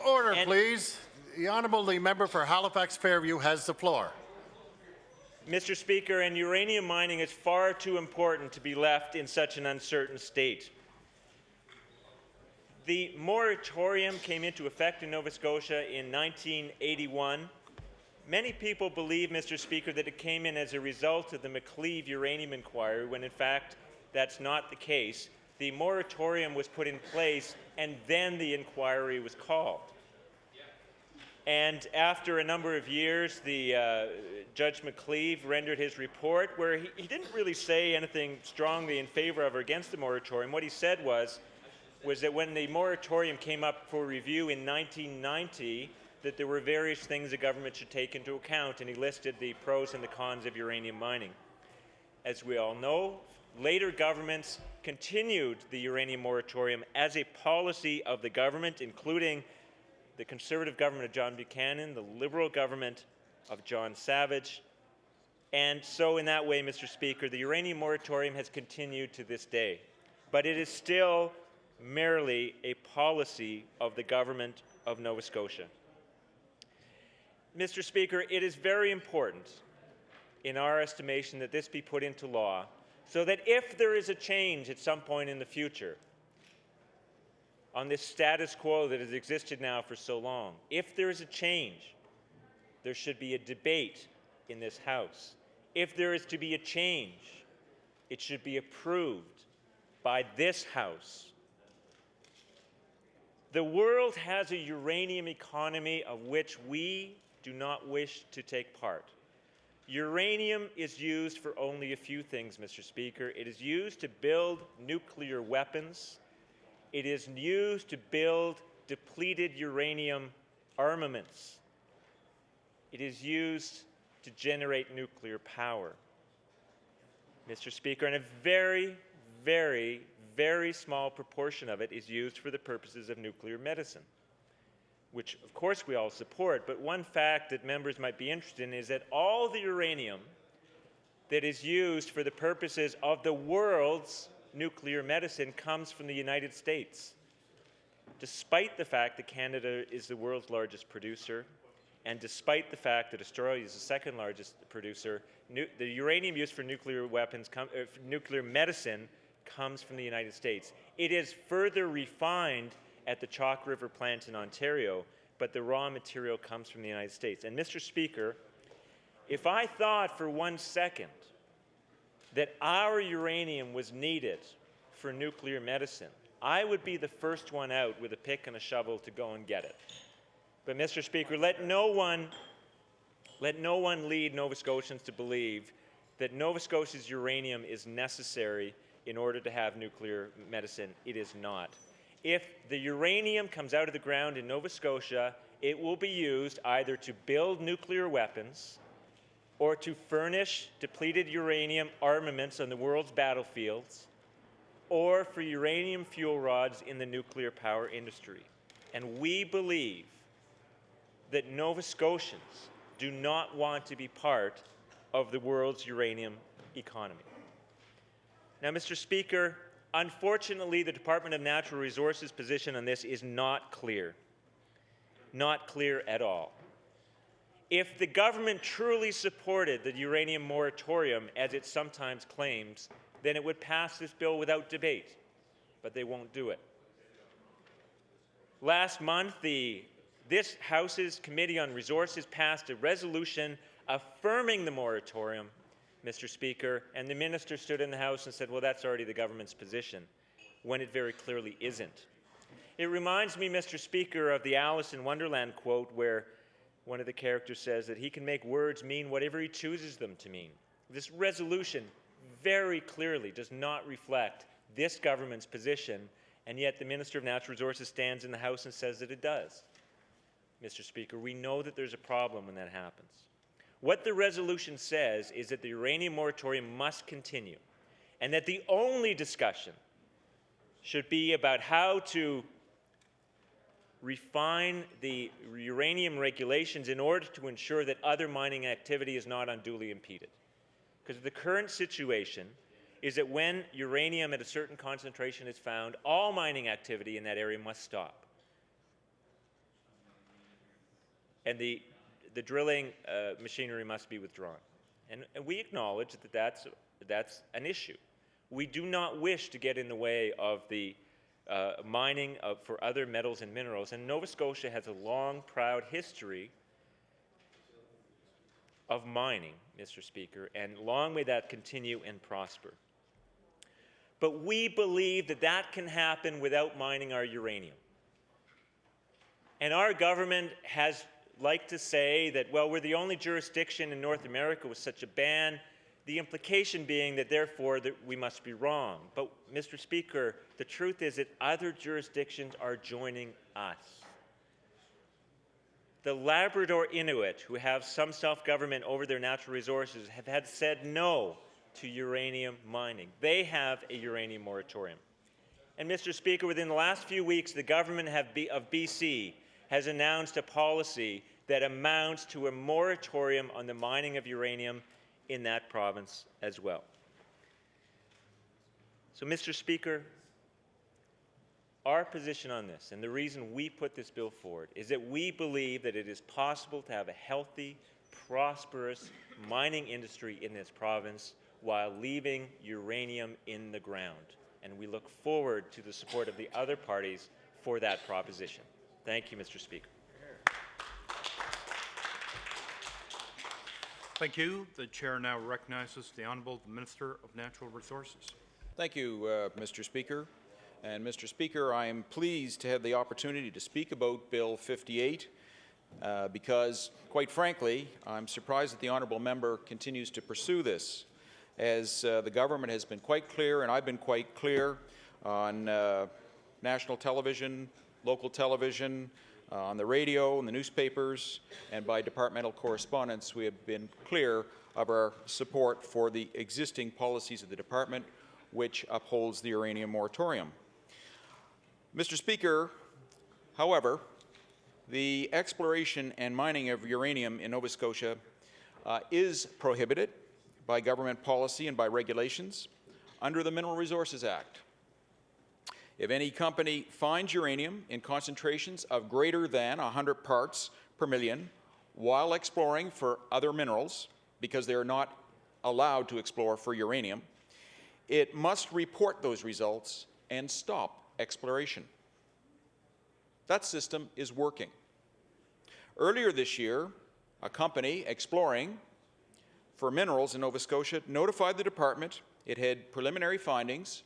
Order, please. The Honourable Member for Halifax Fairview has the floor. Mr. Speaker, and uranium mining is far too important to be left in such an uncertain state. The moratorium came into effect in Nova Scotia in 1981. Many people believe, Mr. Speaker, that it came in as a result of the McLeave uranium inquiry, when in fact that's not the case. The moratorium was put in place and then the inquiry was called. And after a number of years, Judge McLeave rendered his report where he didn't really say anything strongly in favor of or against the moratorium. What he said was that when the moratorium came up for review in 1990, that there were various things the government should take into account, and he listed the pros and the cons of uranium mining. As we all know, later governments continued the uranium moratorium as a policy of the government, including the Conservative government of John Buchanan, the Liberal government of John Savage. And so in that way, Mr. Speaker, the uranium moratorium has continued to this day. But it is still merely a policy of the government of Nova Scotia. Mr. Speaker, it is very important, in our estimation, that this be put into law so that if there is a change at some point in the future on this status quo that has existed now for so long, if there is a change, there should be a debate in this House. If there is to be a change, it should be approved by this House. The world has a uranium economy of which we do not wish to take part. Uranium is used for only a few things, Mr. Speaker. It is used to build nuclear weapons. It is used to build depleted uranium armaments. It is used to generate nuclear power. Mr. Speaker, and a very, very, very small proportion of it is used for the purposes of nuclear medicine, which of course we all support, but one fact that members might be interested in is that all the uranium that is used for the purposes of the world's nuclear medicine comes from the United States, despite the fact that Canada is the world's largest producer, and despite the fact that Australia is the second largest producer. The uranium used for nuclear weapons, nuclear medicine, comes from the United States. It is further refined at the Chalk River plant in Ontario, but the raw material comes from the United States. And Mr. Speaker, if I thought for 1 second that our uranium was needed for nuclear medicine, I would be the first one out with a pick and a shovel to go and get it. But Mr. Speaker, let no one lead Nova Scotians to believe that Nova Scotia's uranium is necessary in order to have nuclear medicine. It is not. If the uranium comes out of the ground in Nova Scotia, it will be used either to build nuclear weapons or to furnish depleted uranium armaments on the world's battlefields, or for uranium fuel rods in the nuclear power industry. And we believe that Nova Scotians do not want to be part of the world's uranium economy. Now, Mr. Speaker, unfortunately, the Department of Natural Resources' position on this is not clear. Not clear at all. If the government truly supported the uranium moratorium, as it sometimes claims, then it would pass this bill without debate, but they won't do it. Last month, this House's Committee on Resources passed a resolution affirming the moratorium, Mr. Speaker, and the minister stood in the House and said, well, that's already the government's position, when it very clearly isn't. It reminds me, Mr. Speaker, of the Alice in Wonderland quote where one of the characters says that he can make words mean whatever he chooses them to mean. This resolution very clearly does not reflect this government's position, and yet the Minister of Natural Resources stands in the House and says that it does. Mr. Speaker, we know that there's a problem when that happens. What the resolution says is that the uranium moratorium must continue, and that the only discussion should be about how to refine the uranium regulations in order to ensure that other mining activity is not unduly impeded. Because the current situation is that when uranium at a certain concentration is found, all mining activity in that area must stop. And the drilling machinery must be withdrawn. And we acknowledge that that's an issue. We do not wish to get in the way of the mining for other metals and minerals. And Nova Scotia has a long, proud history of mining, Mr. Speaker, and long may that continue and prosper. But we believe that that can happen without mining our uranium. And our government has liked to say that, well, we're the only jurisdiction in North America with such a ban, the implication being that therefore that we must be wrong. But, Mr. Speaker, the truth is that other jurisdictions are joining us. The Labrador Inuit, who have some self-government over their natural resources, have had said no to uranium mining. They have a uranium moratorium. And, Mr. Speaker, within the last few weeks, the government of BC has announced a policy that amounts to a moratorium on the mining of uranium in that province as well. So, Mr. Speaker, our position on this, and the reason we put this bill forward, is that we believe that it is possible to have a healthy, prosperous mining industry in this province while leaving uranium in the ground. And we look forward to the support of the other parties for that proposition. Thank you, Mr. Speaker. Thank you. The chair now recognizes the Honourable Minister of Natural Resources. Thank you, Mr. Speaker. And Mr. Speaker, I am pleased to have the opportunity to speak about Bill 58 because, quite frankly, I'm surprised that the honourable member continues to pursue this, as the government has been quite clear, and I've been quite clear on national television, local television, on the radio, in the newspapers, and by departmental correspondence. We have been clear of our support for the existing policies of the department, which upholds the uranium moratorium. Mr. Speaker, however, the exploration and mining of uranium in Nova Scotia is prohibited by government policy and by regulations under the Mineral Resources Act. If any company finds uranium in concentrations of greater than 100 parts per million while exploring for other minerals, because they are not allowed to explore for uranium, it must report those results and stop exploration. That system is working. Earlier this year, a company exploring for minerals in Nova Scotia notified the department it had preliminary findings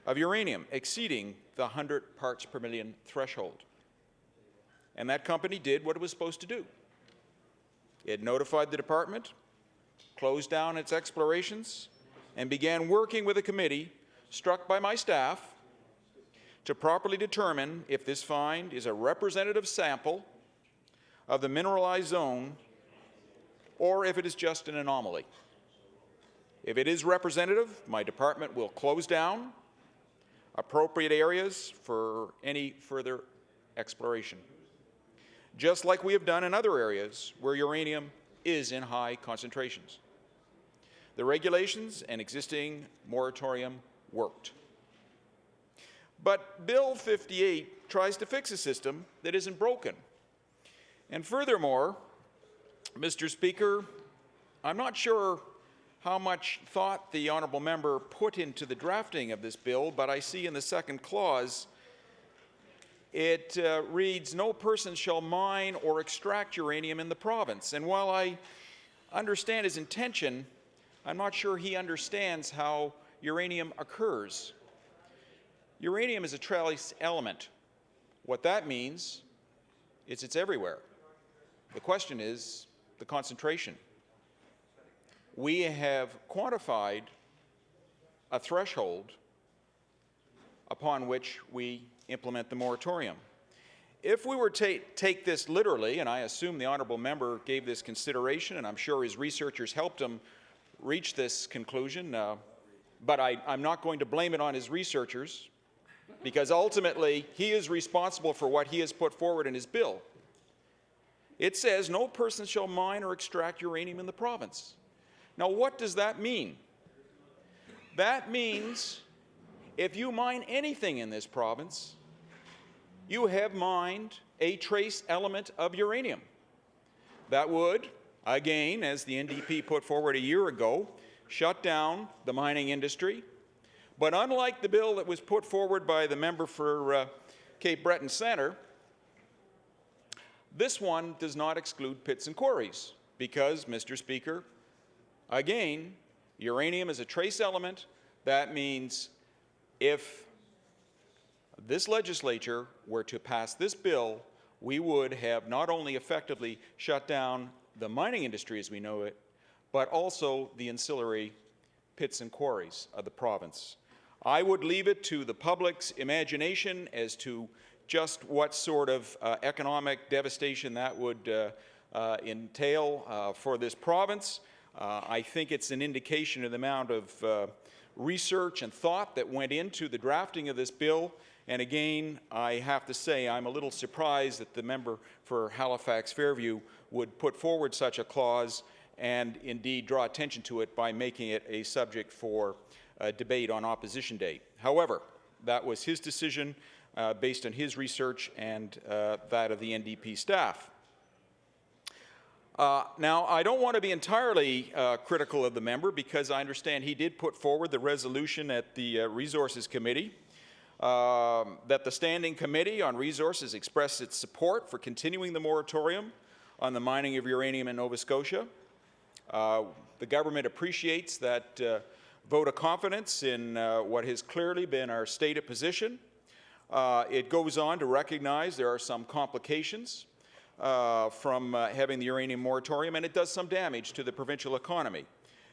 of uranium exceeding the 100 parts per million threshold. And that company did what it was supposed to do. It notified the department, closed down its explorations, and began working with a committee struck by my staff to properly determine if this find is a representative sample of the mineralized zone or if it is just an anomaly. If it is representative, my department will close down appropriate areas for any further exploration, just like we have done in other areas where uranium is in high concentrations. The regulations and existing moratorium worked. But Bill 58 tries to fix a system that isn't broken. And furthermore, Mr. Speaker, I'm not sure how much thought the honourable member put into the drafting of this bill, but I see in the second clause it reads, "No person shall mine or extract uranium in the province." And while I understand his intention, I'm not sure he understands how uranium occurs. Uranium is a trace element. What that means is it's everywhere. The question is the concentration. We have quantified a threshold upon which we implement the moratorium. If we were to take this literally, and I assume the honourable member gave this consideration, and I'm sure his researchers helped him reach this conclusion, but I'm not going to blame it on his researchers. because ultimately he is responsible for what he has put forward in his bill. It says no person shall mine or extract uranium in the province. Now, what does that mean? That means if you mine anything in this province, you have mined a trace element of uranium. That would, again, as the NDP put forward a year ago, shut down the mining industry. But unlike the bill that was put forward by the member for Cape Breton Centre, this one does not exclude pits and quarries because, Mr. Speaker, again, uranium is a trace element. That means if this legislature were to pass this bill, we would have not only effectively shut down the mining industry as we know it, but also the ancillary pits and quarries of the province. I would leave it to the public's imagination as to just what sort of economic devastation that would entail for this province. I think it's an indication of the amount of research and thought that went into the drafting of this bill. And again, I have to say I'm a little surprised that the member for Halifax Fairview would put forward such a clause and indeed draw attention to it by making it a subject for debate on Opposition Day. However, that was his decision based on his research and that of the NDP staff. Now, I don't want to be entirely critical of the member because I understand he did put forward the resolution at the Resources Committee that the Standing Committee on Resources expressed its support for continuing the moratorium on the mining of uranium in Nova Scotia. The government appreciates that vote of confidence in what has clearly been our stated position. It goes on to recognize there are some complications from having the uranium moratorium, and it does some damage to the provincial economy.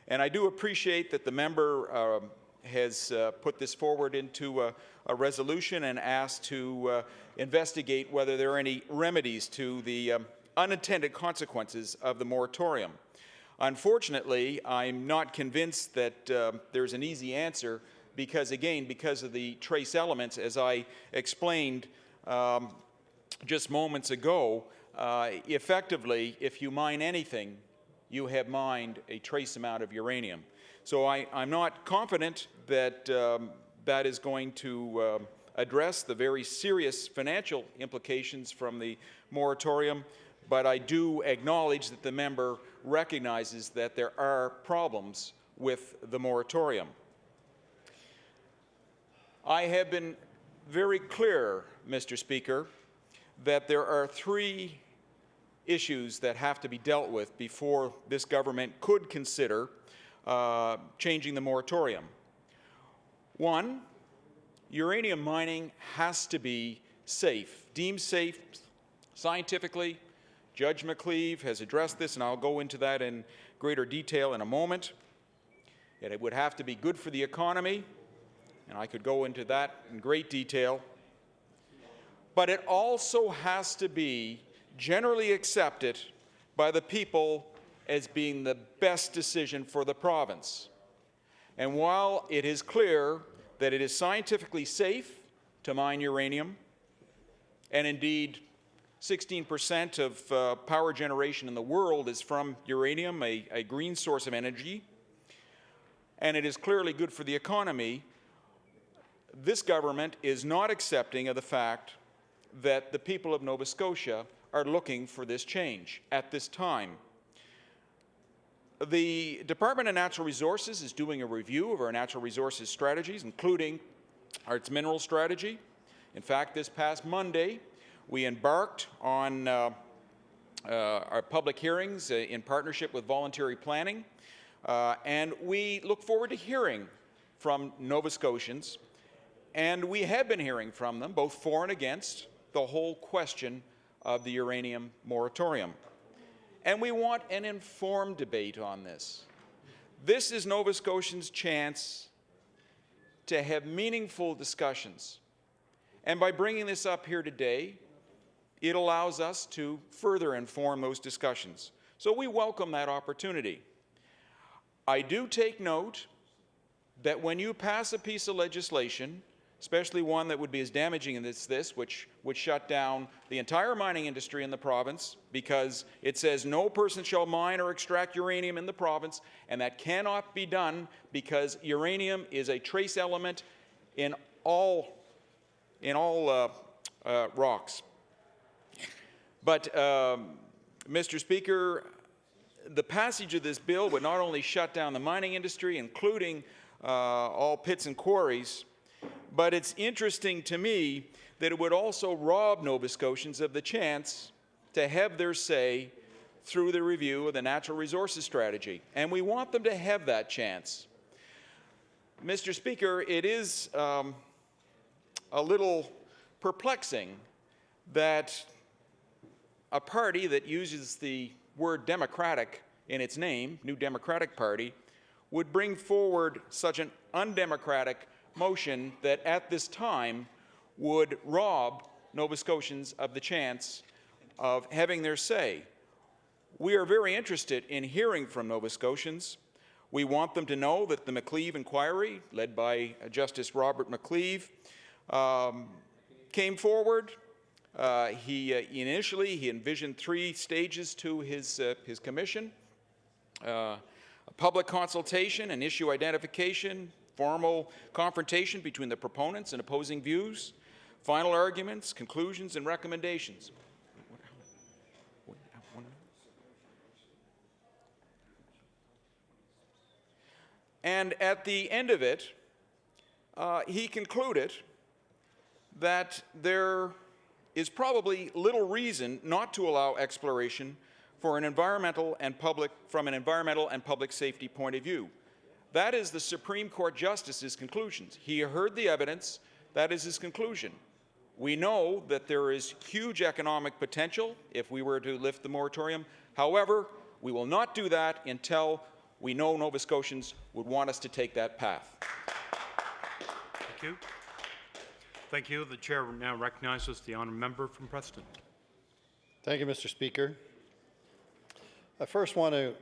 And I do appreciate that the member has put this forward into a resolution and asked to investigate whether there are any remedies to the unintended consequences of the moratorium. Unfortunately, I'm not convinced that there's an easy answer because, again, because of the trace elements, as I explained just moments ago, effectively, if you mine anything, you have mined a trace amount of uranium. So I'm not confident that that is going to address the very serious financial implications from the moratorium, but I do acknowledge that the member recognizes that there are problems with the moratorium. I have been very clear, Mr. Speaker, that there are three issues that have to be dealt with before this government could consider changing the moratorium. One, uranium mining has to be safe, deemed safe scientifically. Judge McCleave has addressed this, and I'll go into that in greater detail in a moment. And it would have to be good for the economy, and I could go into that in great detail. But it also has to be generally accepted by the people as being the best decision for the province. And while it is clear that it is scientifically safe to mine uranium, and indeed 16% of power generation in the world is from uranium, a green source of energy, and it is clearly good for the economy, this government is not accepting of the fact that the people of Nova Scotia are looking for this change at this time. The Department of Natural Resources is doing a review of our natural resources strategies, including its mineral strategy. In fact, this past Monday, we embarked on our public hearings in partnership with voluntary planning, and we look forward to hearing from Nova Scotians, and we have been hearing from them, both for and against, the whole question of the uranium moratorium. And we want an informed debate on this. This is Nova Scotians' chance to have meaningful discussions. And by bringing this up here today, it allows us to further inform those discussions. So we welcome that opportunity. I do take note that when you pass a piece of legislation especially one that would be as damaging as this, which would shut down the entire mining industry in the province, because it says no person shall mine or extract uranium in the province, and that cannot be done because uranium is a trace element in all rocks. But, Mr. Speaker, the passage of this bill would not only shut down the mining industry, including all pits and quarries, but it's interesting to me that it would also rob Nova Scotians of the chance to have their say through the review of the natural resources strategy. And we want them to have that chance. Mr. Speaker, it is a little perplexing that a party that uses the word democratic in its name, New Democratic Party, would bring forward such an undemocratic motion that at this time would rob Nova Scotians of the chance of having their say. We are very interested in hearing from Nova Scotians. We want them to know that the McLeave inquiry, led by Justice Robert McLeave, came forward. Initially, he envisioned 3 stages to his commission: a public consultation, an issue identification, formal confrontation between the proponents and opposing views, final arguments, conclusions, and recommendations. And at the end of it, he concluded that there is probably little reason not to allow exploration from an environmental and public safety point of view. That is the Supreme Court Justice's conclusions. He heard the evidence. That is his conclusion. We know that there is huge economic potential if we were to lift the moratorium. However, we will not do that until we know Nova Scotians would want us to take that path. Thank you. Thank you. The chair now recognizes the honourable member from Preston. Thank you, Mr. Speaker. I first want to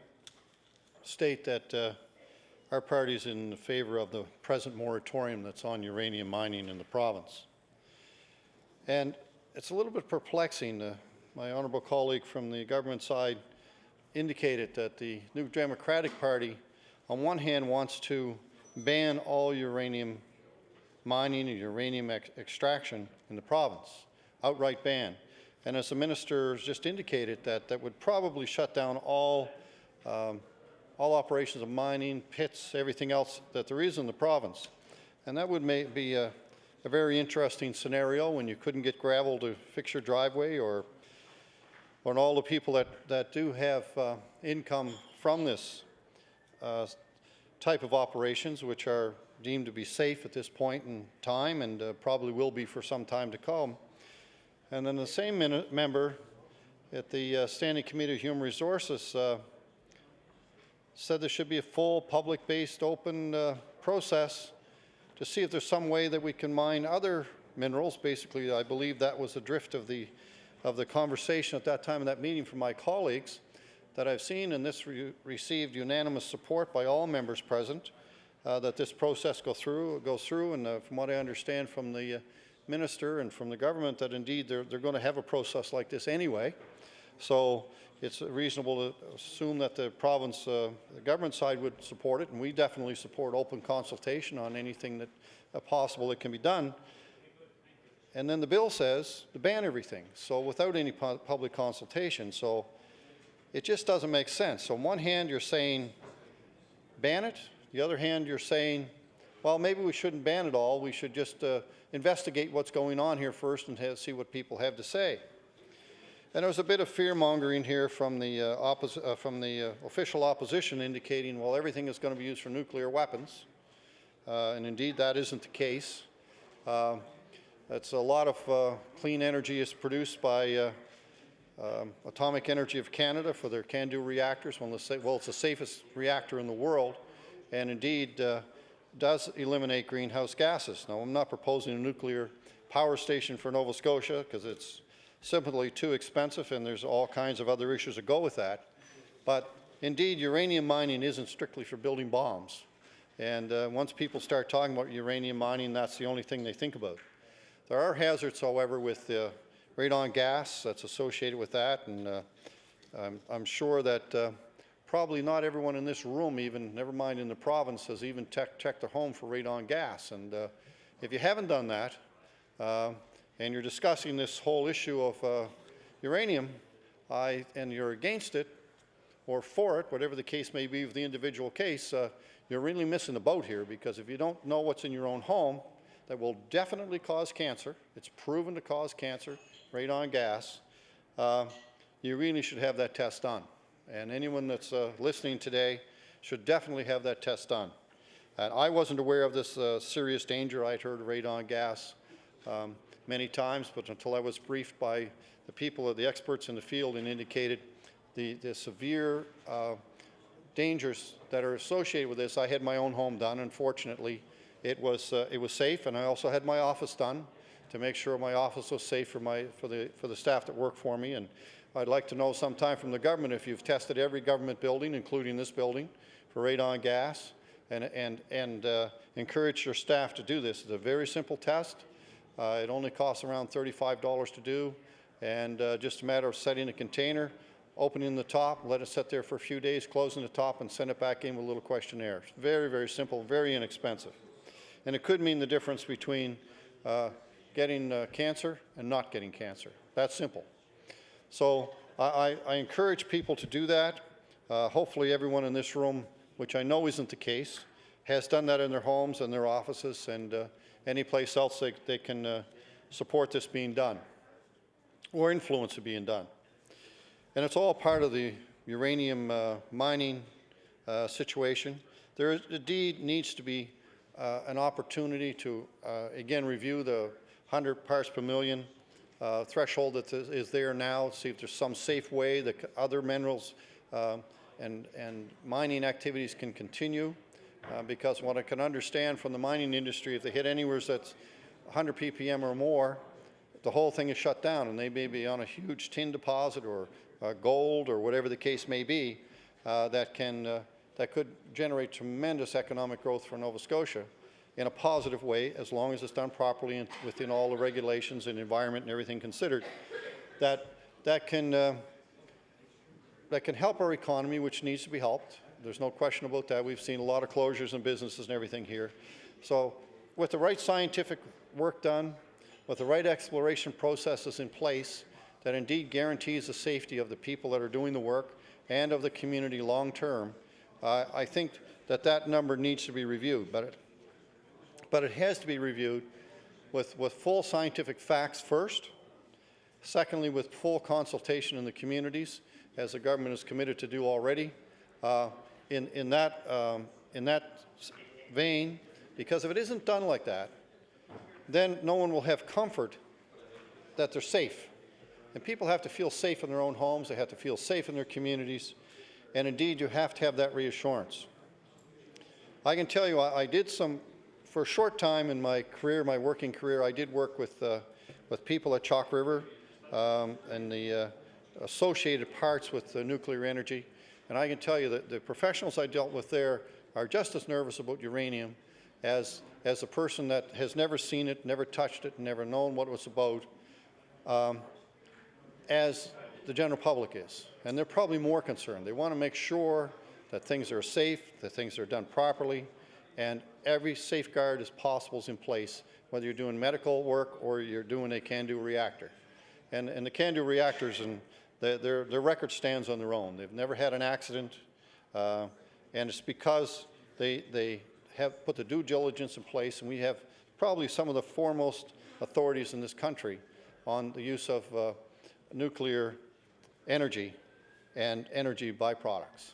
state that our party is in favor of the present moratorium that's on uranium mining in the province. And it's a little bit perplexing. My honourable colleague from the government side indicated that the New Democratic Party, on one hand, wants to ban all uranium mining and uranium extraction in the province, outright ban. And as the minister has just indicated, that would probably shut down all operations of mining, pits, everything else that there is in the province. And that would be a very interesting scenario when you couldn't get gravel to fix your driveway, or all the people that do have income from this type of operations, which are deemed to be safe at this point in time and probably will be for some time to come. And then the same member at the Standing Committee of Human Resources said there should be a full public-based open process to see if there's some way that we can mine other minerals. Basically, I believe that was the drift of the conversation at that time in that meeting from my colleagues that I've seen, and this received unanimous support by all members present, that this process goes through, and from what I understand from the minister and from the government, that indeed they're going to have a process like this anyway. So it's reasonable to assume that the province, the government side would support it, and we definitely support open consultation on anything that possible that can be done. And then the bill says to ban everything, so without any public consultation. So it just doesn't make sense. So on one hand, you're saying ban it. The other hand, you're saying, well, maybe we shouldn't ban it all. We should just investigate what's going on here first and see what people have to say. And there was a bit of fear-mongering here from the official opposition indicating, well, everything is going to be used for nuclear weapons. And indeed, that isn't the case. That's a lot of clean energy is produced by Atomic Energy of Canada for their CANDU reactors. Well, it's the safest reactor in the world, and indeed does eliminate greenhouse gases. Now, I'm not proposing a nuclear power station for Nova Scotia because it's simply too expensive, and there's all kinds of other issues that go with that. But indeed, uranium mining isn't strictly for building bombs. And once people start talking about uranium mining, that's the only thing they think about. There are hazards, however, with radon gas that's associated with that, and I'm sure that probably not everyone in this room, even never mind in the province, has even checked their home for radon gas. And if you haven't done that, and you're discussing this whole issue of uranium, and you're against it or for it, whatever the case may be with the individual case, you're really missing the boat here, because if you don't know what's in your own home, that will definitely cause cancer. It's proven to cause cancer, radon gas. You really should have that test done. And anyone that's listening today should definitely have that test done. And I wasn't aware of this serious danger. I'd heard of radon gas many times, but until I was briefed by the people, the experts in the field, and indicated the severe dangers that are associated with this. I had my own home done. Unfortunately, it was safe, and I also had my office done to make sure my office was safe for the staff that work for me. And I'd like to know sometime from the government if you've tested every government building, including this building, for radon gas, and encourage your staff to do this. It's a very simple test. It only costs around $35 to do, and just a matter of setting a container, opening the top, let it sit there for a few days, closing the top, and send it back in with a little questionnaire. It's very, very simple, very inexpensive. And it could mean the difference between getting cancer and not getting cancer. That's simple. So I encourage people to do that. Hopefully everyone in this room, which I know isn't the case, has done that in their homes and their offices and any place else they can support this being done or influence it being done. And it's all part of the uranium mining situation. There indeed needs to be an opportunity to, again, review the 100 parts per million threshold that is there now, see if there's some safe way that other minerals and mining activities can continue. Because what I can understand from the mining industry, if they hit anywhere that's 100 ppm or more, the whole thing is shut down, and they may be on a huge tin deposit or gold or whatever the case may be that could generate tremendous economic growth for Nova Scotia in a positive way, as long as it's done properly and within all the regulations and environment and everything considered. That can help our economy, which needs to be helped. There's no question about that. We've seen a lot of closures in businesses and everything here. So with the right scientific work done, with the right exploration processes in place, that indeed guarantees the safety of the people that are doing the work and of the community long term, I think that number needs to be reviewed. But it has to be reviewed with full scientific facts first. Secondly, with full consultation in the communities, as the government is committed to do already. In that vein, because if it isn't done like that, then no one will have comfort that they're safe. And people have to feel safe in their own homes, they have to feel safe in their communities, and indeed you have to have that reassurance. I can tell you, I did for a short time in my career, my working career, I did work with people at Chalk River and the associated parts with nuclear energy. And I can tell you that the professionals I dealt with there are just as nervous about uranium as a person that has never seen it, never touched it, never known what it was about, as the general public is. And they're probably more concerned. They want to make sure that things are safe, that things are done properly, and every safeguard as possible is in place, whether you're doing medical work or you're doing a CANDU reactor. And the CANDU reactors, and their record stands on their own. They've never had an accident, and it's because they have put the due diligence in place, and we have probably some of the foremost authorities in this country on the use of nuclear energy and energy byproducts.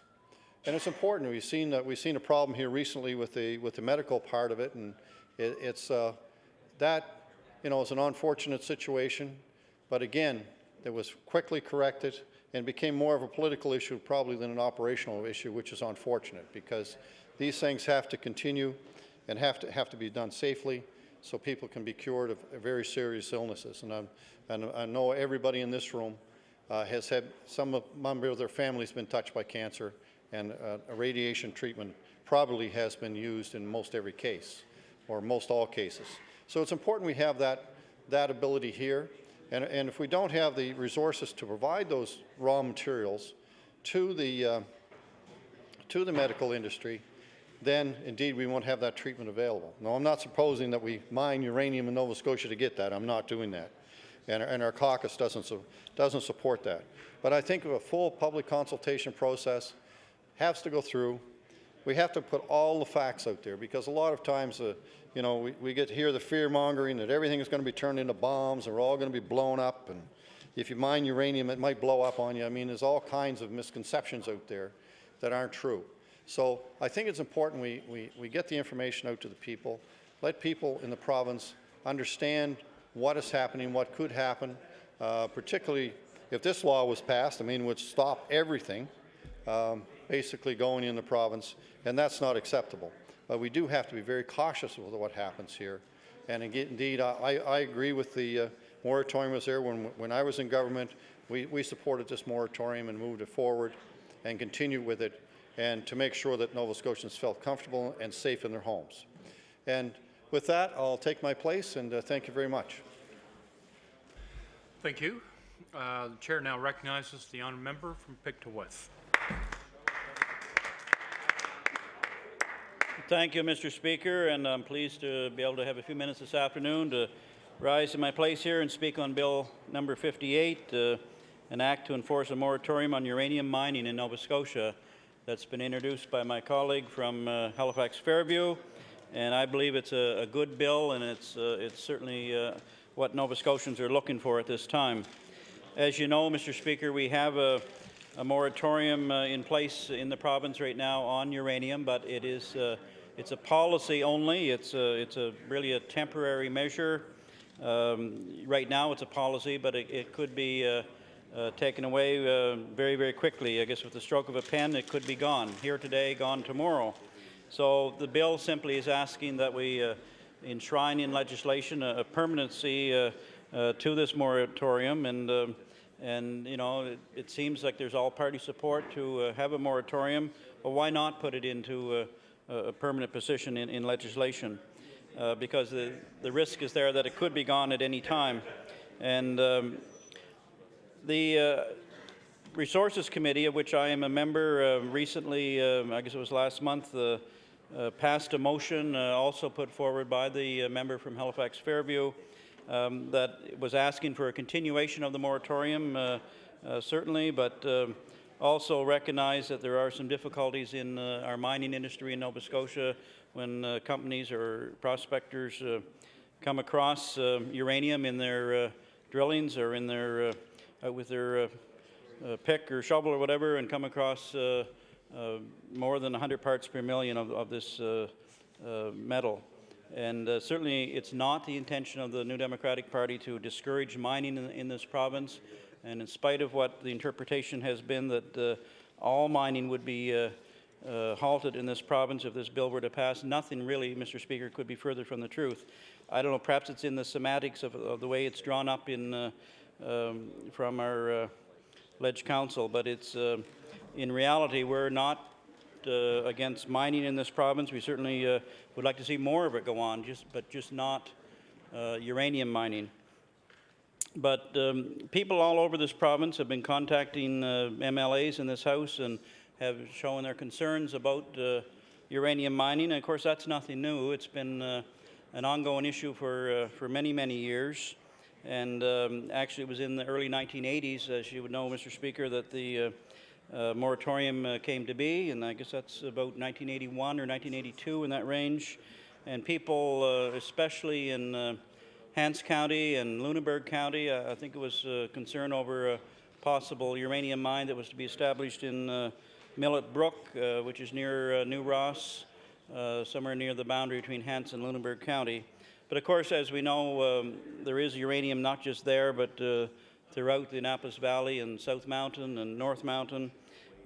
And it's important. We've seen a problem here recently with the medical part of it, and it's that is an unfortunate situation. But again, it was quickly corrected and became more of a political issue probably than an operational issue, which is unfortunate because these things have to continue and have to be done safely so people can be cured of very serious illnesses. And I know everybody in this room has had some member of their family has been touched by cancer, and a radiation treatment probably has been used in most every case, or most all cases. So it's important we have that ability here, and if we don't have the resources to provide those raw materials to the medical industry, then indeed we won't have that treatment available. Now, I'm not supposing that we mine uranium in Nova Scotia to get that. I'm not doing that. And our caucus doesn't support that. But I think a full public consultation process has to go through. We have to put all the facts out there, because a lot of times, you know, we get to hear the fear-mongering that everything is going to be turned into bombs and we're all going to be blown up, and if you mine uranium, it might blow up on you. I mean, there's all kinds of misconceptions out there that aren't true. So I think it's important we get the information out to the people, let people in the province understand what is happening, what could happen, particularly if this law was passed. I mean, it would stop everything basically going in the province, and that's not acceptable. But we do have to be very cautious with what happens here. And indeed, I agree with the moratorium was there. When I was in government, we supported this moratorium and moved it forward and continued with it, and to make sure that Nova Scotians felt comfortable and safe in their homes. And with that, I'll take my place, and thank you very much. Thank you. The chair now recognizes the honourable member from Pictou-West. Thank you, Mr. Speaker, and I'm pleased to be able to have a few minutes this afternoon to rise in my place here and speak on Bill number 58, an act to enforce a moratorium on uranium mining in Nova Scotia, that's been introduced by my colleague from Halifax Fairview, and I believe it's a good bill, and it's certainly what Nova Scotians are looking for at this time. As you know, Mr. Speaker, we have a moratorium in place in the province right now on uranium, but it's a policy only. It's really a temporary measure. Right now, it's a policy, but it could be taken away very, very quickly. I guess with the stroke of a pen, it could be gone. Here today, gone tomorrow. So the bill simply is asking that we enshrine in legislation a permanency to this moratorium, and you know, it seems like there's all-party support to have a moratorium. Well, why not put it into a permanent position in legislation? Because the risk is there that it could be gone at any time. And the Resources Committee, of which I am a member, recently, I guess it was last month, passed a motion also put forward by the member from Halifax Fairview that was asking for a continuation of the moratorium, certainly, but also recognize that there are some difficulties in our mining industry in Nova Scotia when companies or prospectors come across uranium in their drillings or in their with their pick or shovel or whatever, and come across more than 100 parts per million of this metal. And certainly it's not the intention of the New Democratic Party to discourage mining in this province. And in spite of what the interpretation has been that all mining would be halted in this province if this bill were to pass, nothing really, Mr. Speaker, could be further from the truth. I don't know, perhaps it's in the semantics of the way it's drawn up in from our Ledge Council, but it's in reality we're not against mining in this province. We certainly would like to see more of it go on, but just not uranium mining. But people all over this province have been contacting MLAs in this House and have shown their concerns about uranium mining. And of course, that's nothing new. It's been an ongoing issue for many, many years. And actually, it was in the early 1980s, as you would know, Mr. Speaker, that the moratorium came to be, and I guess that's about 1981 or 1982 in that range. And people, especially in Hants County and Lunenburg County, I think it was concern over a possible uranium mine that was to be established in Millet Brook, which is near New Ross, somewhere near the boundary between Hants and Lunenburg County. But of course, as we know, there is uranium not just there, but throughout the Annapolis Valley and South Mountain and North Mountain.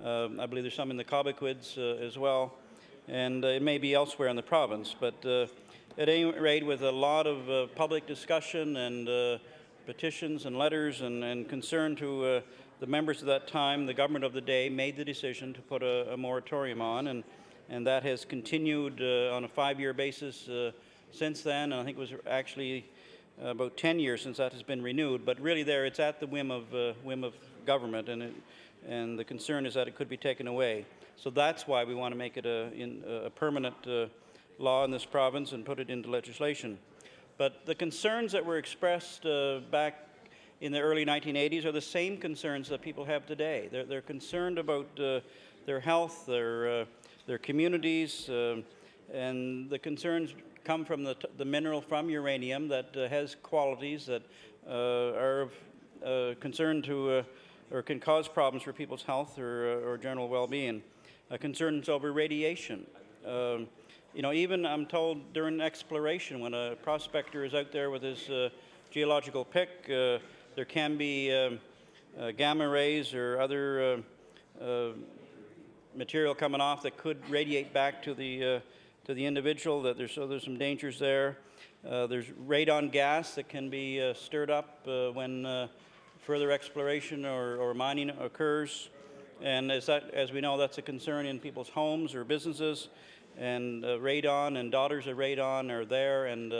I believe there's some in the Cobequids as well, and it may be elsewhere in the province. But at any rate, with a lot of public discussion and petitions and letters and concern to the members at that time, the government of the day, made the decision to put a moratorium on, and that has continued on a 5-year basis since then. And I think it was actually about 10 years since that has been renewed. But really, it's at the whim of government, and the concern is that it could be taken away. So that's why we want to make it a permanent law in this province and put it into legislation. But the concerns that were expressed back in the early 1980s are the same concerns that people have today. They're concerned about their health, their communities, and the concerns come from the mineral from uranium that has qualities that are of concern to or can cause problems for people's health or general well-being. Concerns over radiation. Even I'm told during exploration, when a prospector is out there with his geological pick, there can be gamma rays or other material coming off that could radiate back to the individual. There's some dangers there. There's radon gas that can be stirred up when further exploration or mining occurs. And as we know, that's a concern in people's homes or businesses. And radon and daughters of radon are there. And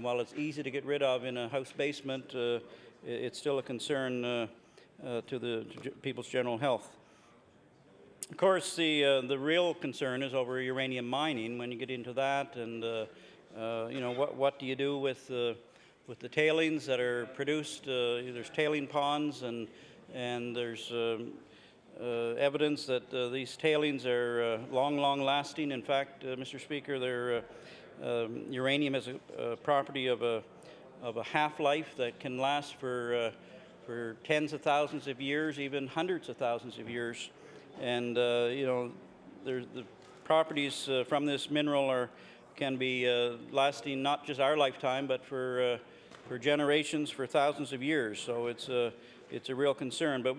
while it's easy to get rid of in a house basement, it's still a concern to the people's general health. Of course, the real concern is over uranium mining when you get into that. And what do you do with the tailings that are produced? There's tailing ponds, and there's evidence that these tailings are long lasting. In fact, Mr. Speaker, uranium has a property of a half-life that can last for tens of thousands of years, even hundreds of thousands of years. And the properties from this mineral can be lasting not just our lifetime, but for generations, for thousands of years. So it's a real concern. But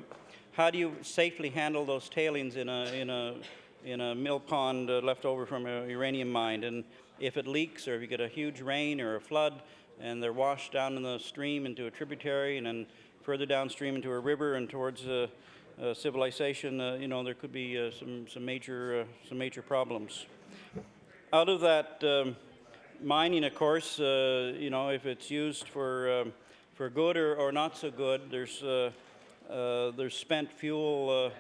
how do you safely handle those tailings in a mill pond left over from a uranium mine? And if it leaks, or if you get a huge rain or a flood, and they're washed down in the stream into a tributary, and then further downstream into a river and towards civilization, there could be some major problems. Out of that mining, of course, if it's used for good or not so good, there's spent fuel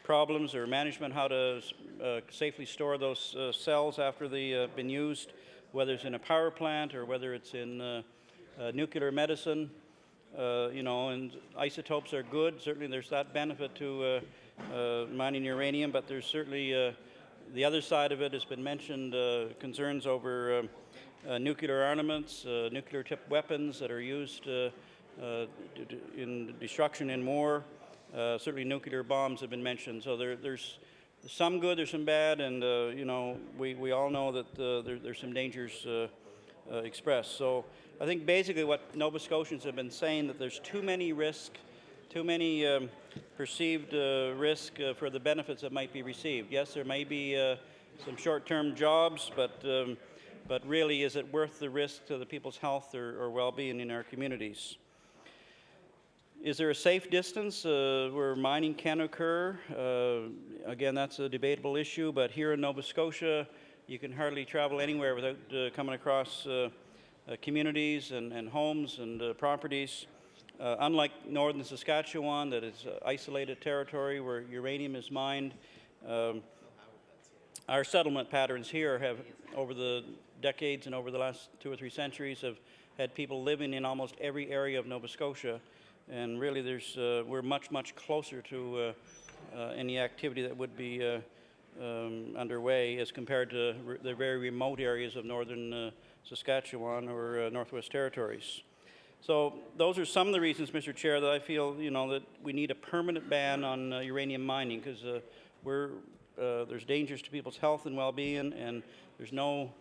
problems or management, how to safely store those cells after they've been used, whether it's in a power plant or whether it's in nuclear medicine. And isotopes are good. Certainly there's that benefit to mining uranium, but there's certainly the other side of it has been mentioned, concerns over nuclear armaments, nuclear-tipped weapons that are used in destruction in war. Certainly nuclear bombs have been mentioned. So there's some good, there's some bad, and we all know that there's some dangers expressed. So I think basically what Nova Scotians have been saying, that there's too many risks, too many perceived risk for the benefits that might be received. Yes, there may be some short-term jobs, but really, is it worth the risk to the people's health or well-being in our communities? Is there a safe distance where mining can occur? Again, that's a debatable issue, but here in Nova Scotia, you can hardly travel anywhere without coming across communities and homes and properties. Unlike northern Saskatchewan, that is isolated territory where uranium is mined, our settlement patterns here have, over the decades and over the last 2 or 3 centuries, have had people living in almost every area of Nova Scotia. And really, we're much closer to any activity that would be underway as compared to the very remote areas of northern Saskatchewan or Northwest Territories. So those are some of the reasons, Mr. Chair, that I feel that we need a permanent ban on uranium mining, because there's dangers to people's health and well-being, and there's no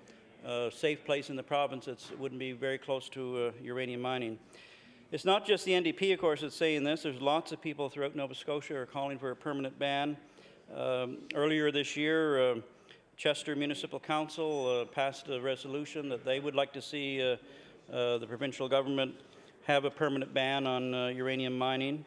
safe place in the province that wouldn't be very close to uranium mining. It's not just the NDP, of course, that's saying this. There's lots of people throughout Nova Scotia who are calling for a permanent ban. Earlier this year, Chester Municipal Council passed a resolution that they would like to see the provincial government have a permanent ban on uranium mining.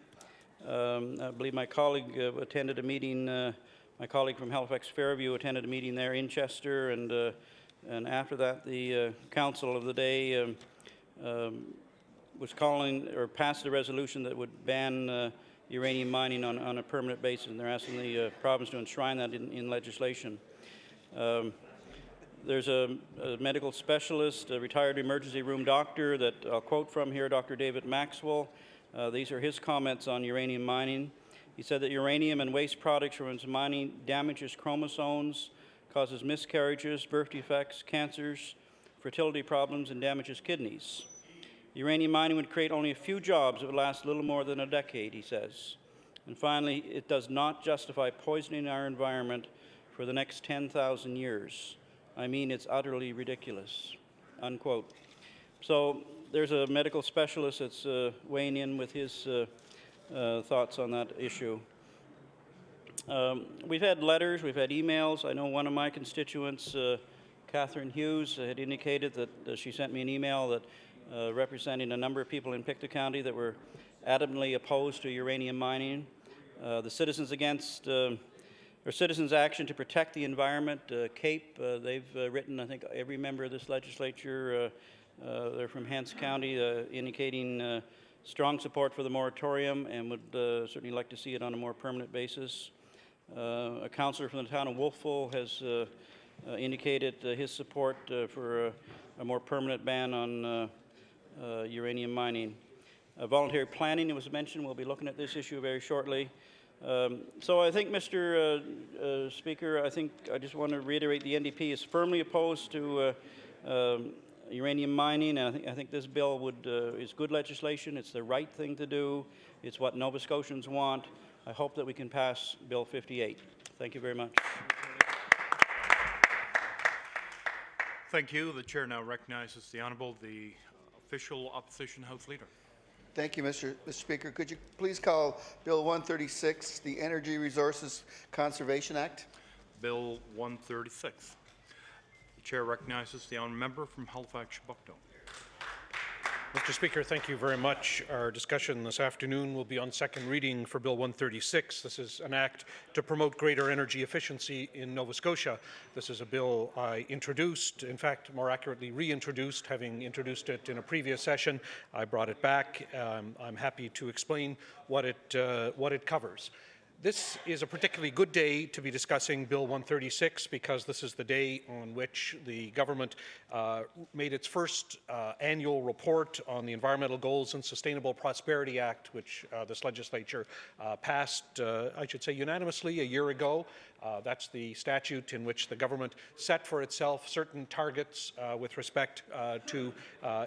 I believe my colleague attended a meeting, my colleague from Halifax Fairview attended a meeting there in Chester, and after that the council of the day was calling or passed a resolution that would ban uranium mining on a permanent basis, and they're asking the province to enshrine that in legislation. There's a medical specialist, a retired emergency room doctor that I'll quote from here, Dr. David Maxwell. These are his comments on uranium mining. He said that uranium and waste products from its mining damages chromosomes, causes miscarriages, birth defects, cancers, fertility problems, and damages kidneys. Uranium mining would create only a few jobs that would last a little more than a decade, he says. And finally, it does not justify poisoning our environment for the next 10,000 years. I mean, it's utterly ridiculous, unquote. So there's a medical specialist that's weighing in with his thoughts on that issue. We've had letters, we've had emails. I know one of my constituents, Catherine Hughes, had indicated that she sent me an email that representing a number of people in Pictou County that were adamantly opposed to uranium mining. The Citizens Against or Citizens Action to Protect the Environment, CAPE, they've written, I think, every member of this legislature. They're from Hants County, indicating strong support for the moratorium and would certainly like to see it on a more permanent basis. A councillor from the town of Wolfville has indicated his support for a more permanent ban on uranium mining. Voluntary planning, it was mentioned, we'll be looking at this issue very shortly. So I think, Mr. Speaker, I just want to reiterate the NDP is firmly opposed to uranium mining. And I think this bill is good legislation. It's the right thing to do. It's what Nova Scotians want. I hope that we can pass Bill 58. Thank you very much. Thank you. The chair now recognizes the Honourable, the official Opposition House Leader. Thank you, Mr. Speaker. Could you please call Bill 136, the Energy Resources Conservation Act? Bill 136. The chair recognizes the honourable member from Halifax-Bucknell. Mr. Speaker, thank you very much. Our discussion this afternoon will be on second reading for Bill 136. This is an act to promote greater energy efficiency in Nova Scotia. This is a bill I introduced, in fact, more accurately reintroduced, having introduced it in a previous session. I brought it back. I'm happy to explain what it covers. This is a particularly good day to be discussing Bill 136 because this is the day on which the government made its first annual report on the Environmental Goals and Sustainable Prosperity Act, which this legislature passed, I should say, unanimously a year ago. That's the statute in which the government set for itself certain targets with respect to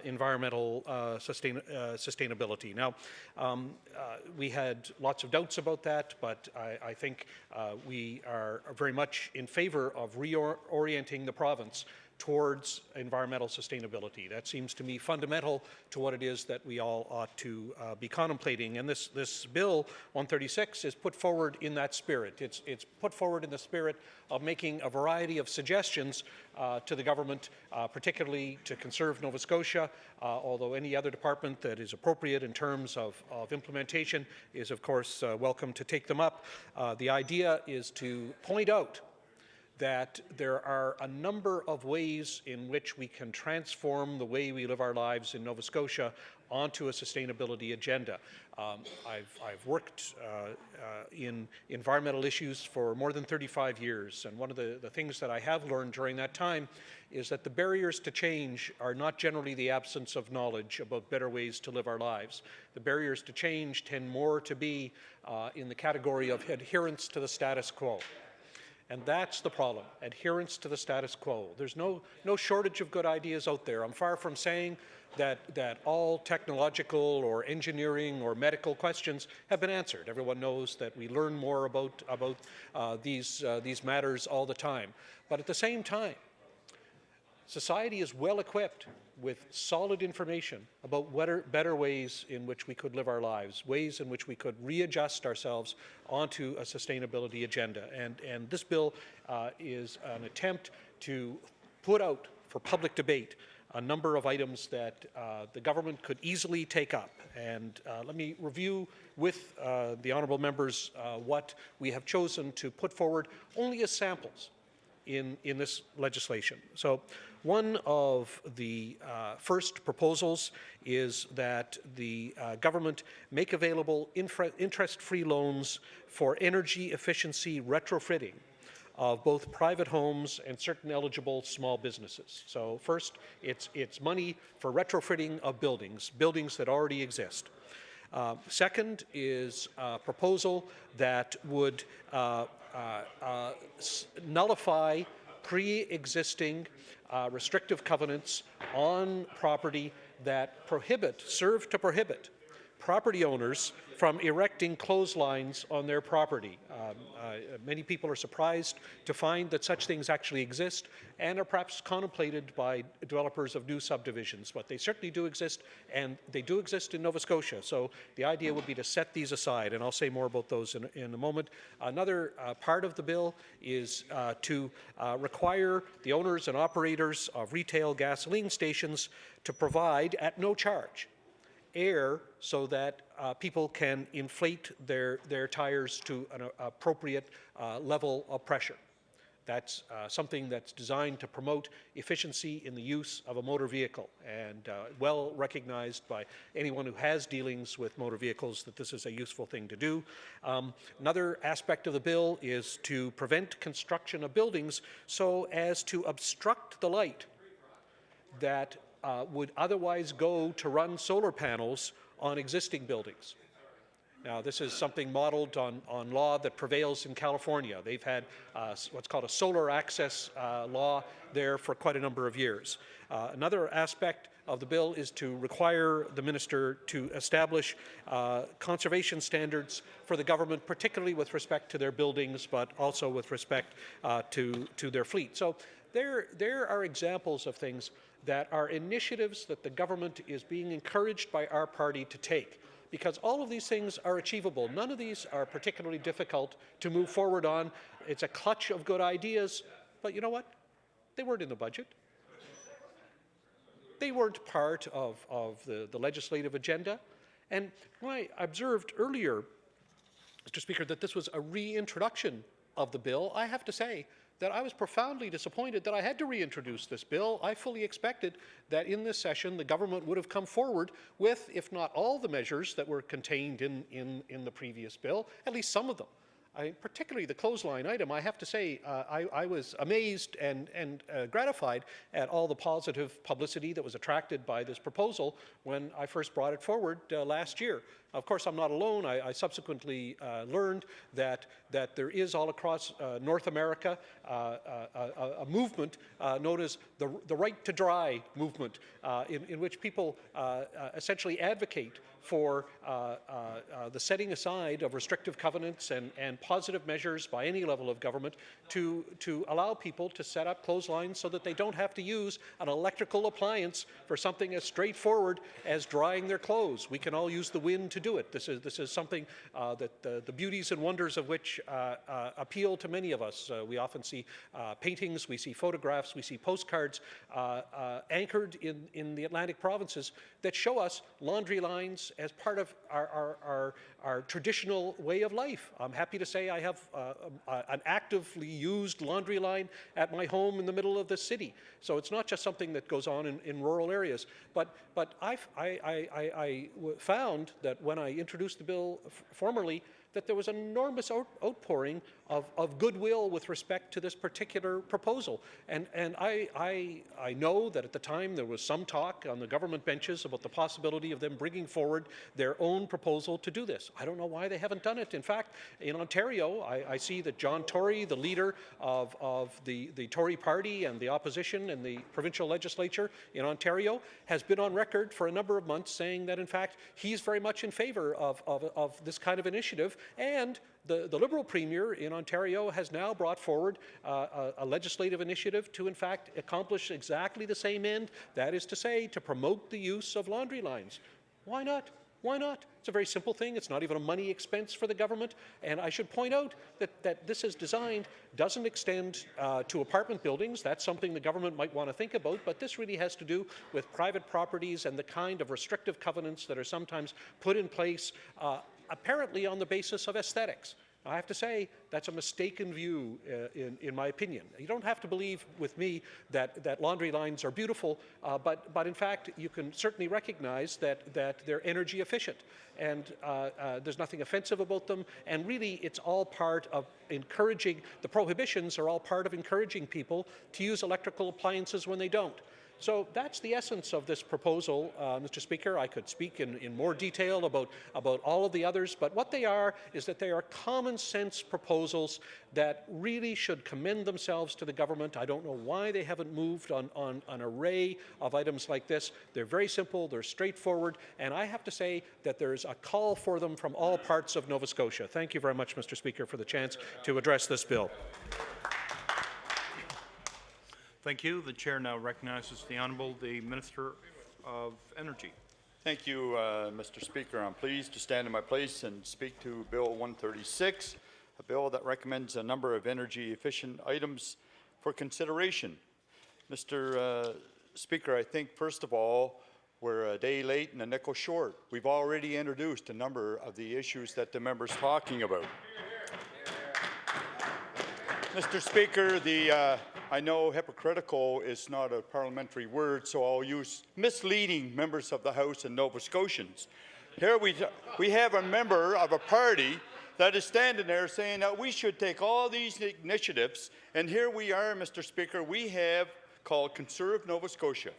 environmental sustainability. Now, we had lots of doubts about that, but I think we are very much in favor of reorienting the province towards environmental sustainability. That seems to me fundamental to what it is that we all ought to be contemplating. And this Bill 136 is put forward in that spirit. It's put forward in the spirit of making a variety of suggestions to the government, particularly to conserve Nova Scotia, although any other department that is appropriate in terms of implementation is, of course, welcome to take them up. The idea is to point out that there are a number of ways in which we can transform the way we live our lives in Nova Scotia onto a sustainability agenda. I've worked in environmental issues for more than 35 years, and one of the things that I have learned during that time is that the barriers to change are not generally the absence of knowledge about better ways to live our lives. The barriers to change tend more to be in the category of adherence to the status quo. And that's the problem, adherence to the status quo. There's no shortage of good ideas out there. I'm far from saying that all technological or engineering or medical questions have been answered. Everyone knows that we learn more about these matters all the time. But at the same time, society is well equipped with solid information about better ways in which we could live our lives, ways in which we could readjust ourselves onto a sustainability agenda. And this bill is an attempt to put out for public debate a number of items that the government could easily take up. And let me review with the honourable members what we have chosen to put forward only as samples in this legislation. So one of the first proposals is that the government make available interest-free loans for energy efficiency retrofitting of both private homes and certain eligible small businesses. So first, it's money for retrofitting of buildings that already exist. Second is a proposal that would nullify pre-existing restrictive covenants on property that serve to prohibit property owners from erecting clotheslines on their property. Many people are surprised to find that such things actually exist and are perhaps contemplated by developers of new subdivisions, but they certainly do exist, and they do exist in Nova Scotia. So the idea would be to set these aside, and I'll say more about those in a moment. Another part of the bill is to require the owners and operators of retail gasoline stations to provide, at no charge, air so that people can inflate their tires to an appropriate level of pressure. That's something that's designed to promote efficiency in the use of a motor vehicle, and well recognized by anyone who has dealings with motor vehicles that this is a useful thing to do. Another aspect of the bill is to prevent construction of buildings so as to obstruct the light that would otherwise go to run solar panels on existing buildings. Now, this is something modeled on law that prevails in California. They've had what's called a solar access law there for quite a number of years. Another aspect of the bill is to require the minister to establish conservation standards for the government, particularly with respect to their buildings, but also with respect to their fleet. So there are examples of things that are initiatives that the government is being encouraged by our party to take, because all of these things are achievable. None of these are particularly difficult to move forward on. It's a clutch of good ideas, but you know what? They weren't in the budget. They weren't part of the legislative agenda. And when I observed earlier, Mr. Speaker, that this was a reintroduction of the bill, I have to say that I was profoundly disappointed that I had to reintroduce this bill. I fully expected that in this session the government would have come forward with, if not all the measures that were contained in the previous bill, at least some of them. Particularly the clothesline item, I have to say I was amazed and gratified at all the positive publicity that was attracted by this proposal when I first brought it forward last year. Of course, I'm not alone. I subsequently learned that there is all across North America a movement known as the Right to Dry movement, in which people essentially advocate for the setting aside of restrictive covenants and positive measures by any level of government to allow people to set up clotheslines so that they don't have to use an electrical appliance for something as straightforward as drying their clothes. We can all use the wind to do it. This is something that the beauties and wonders of which appeal to many of us. We often see paintings, we see photographs, we see postcards anchored in the Atlantic provinces that show us laundry lines as part of our traditional way of life. I'm happy to say I have an actively used laundry line at my home in the middle of the city. So it's not just something that goes on in rural areas. But I found that when I introduced the bill formerly, that there was an enormous outpouring of goodwill with respect to this particular proposal. And I know that at the time there was some talk on the government benches about the possibility of them bringing forward their own proposal to do this. I don't know why they haven't done it. In fact, in Ontario, I see that John Tory, the leader of the Tory party and the opposition in the provincial legislature in Ontario, has been on record for a number of months saying that, in fact, he's very much in favor of this kind of initiative. And the Liberal Premier in Ontario has now brought forward a legislative initiative to, in fact, accomplish exactly the same end, that is to say, to promote the use of laundry lines. Why not? Why not? It's a very simple thing. It's not even a money expense for the government. And I should point out that this is designed, doesn't extend to apartment buildings. That's something the government might want to think about, but this really has to do with private properties and the kind of restrictive covenants that are sometimes put in place apparently on the basis of aesthetics. I have to say that's a mistaken view in my opinion. You don't have to believe with me that laundry lines are beautiful, but in fact you can certainly recognize that they're energy efficient, and there's nothing offensive about them, and really it's all part of encouraging, the prohibitions are all part of encouraging people to use electrical appliances when they don't. So that's the essence of this proposal, Mr. Speaker. I could speak in more detail about all of the others, but what they are is that they are common sense proposals that really should commend themselves to the government. I don't know why they haven't moved on an array of items like this. They're very simple, they're straightforward, and I have to say that there's a call for them from all parts of Nova Scotia. Thank you very much, Mr. Speaker, for the chance to address this bill. Thank you. The chair now recognizes the Honourable the Minister of Energy. Thank you, Mr. Speaker. I'm pleased to stand in my place and speak to Bill 136, a bill that recommends a number of energy-efficient items for consideration. Mr. Speaker, I think, first of all, we're a day late and a nickel short. We've already introduced a number of the issues that the member's talking about. Mr. Speaker, I know hypocritical is not a parliamentary word, so I'll use misleading members of the House and Nova Scotians. Here we have a member of a party that is standing there saying that we should take all these initiatives, and here we are, Mr. Speaker, we have called Conserve Nova Scotia,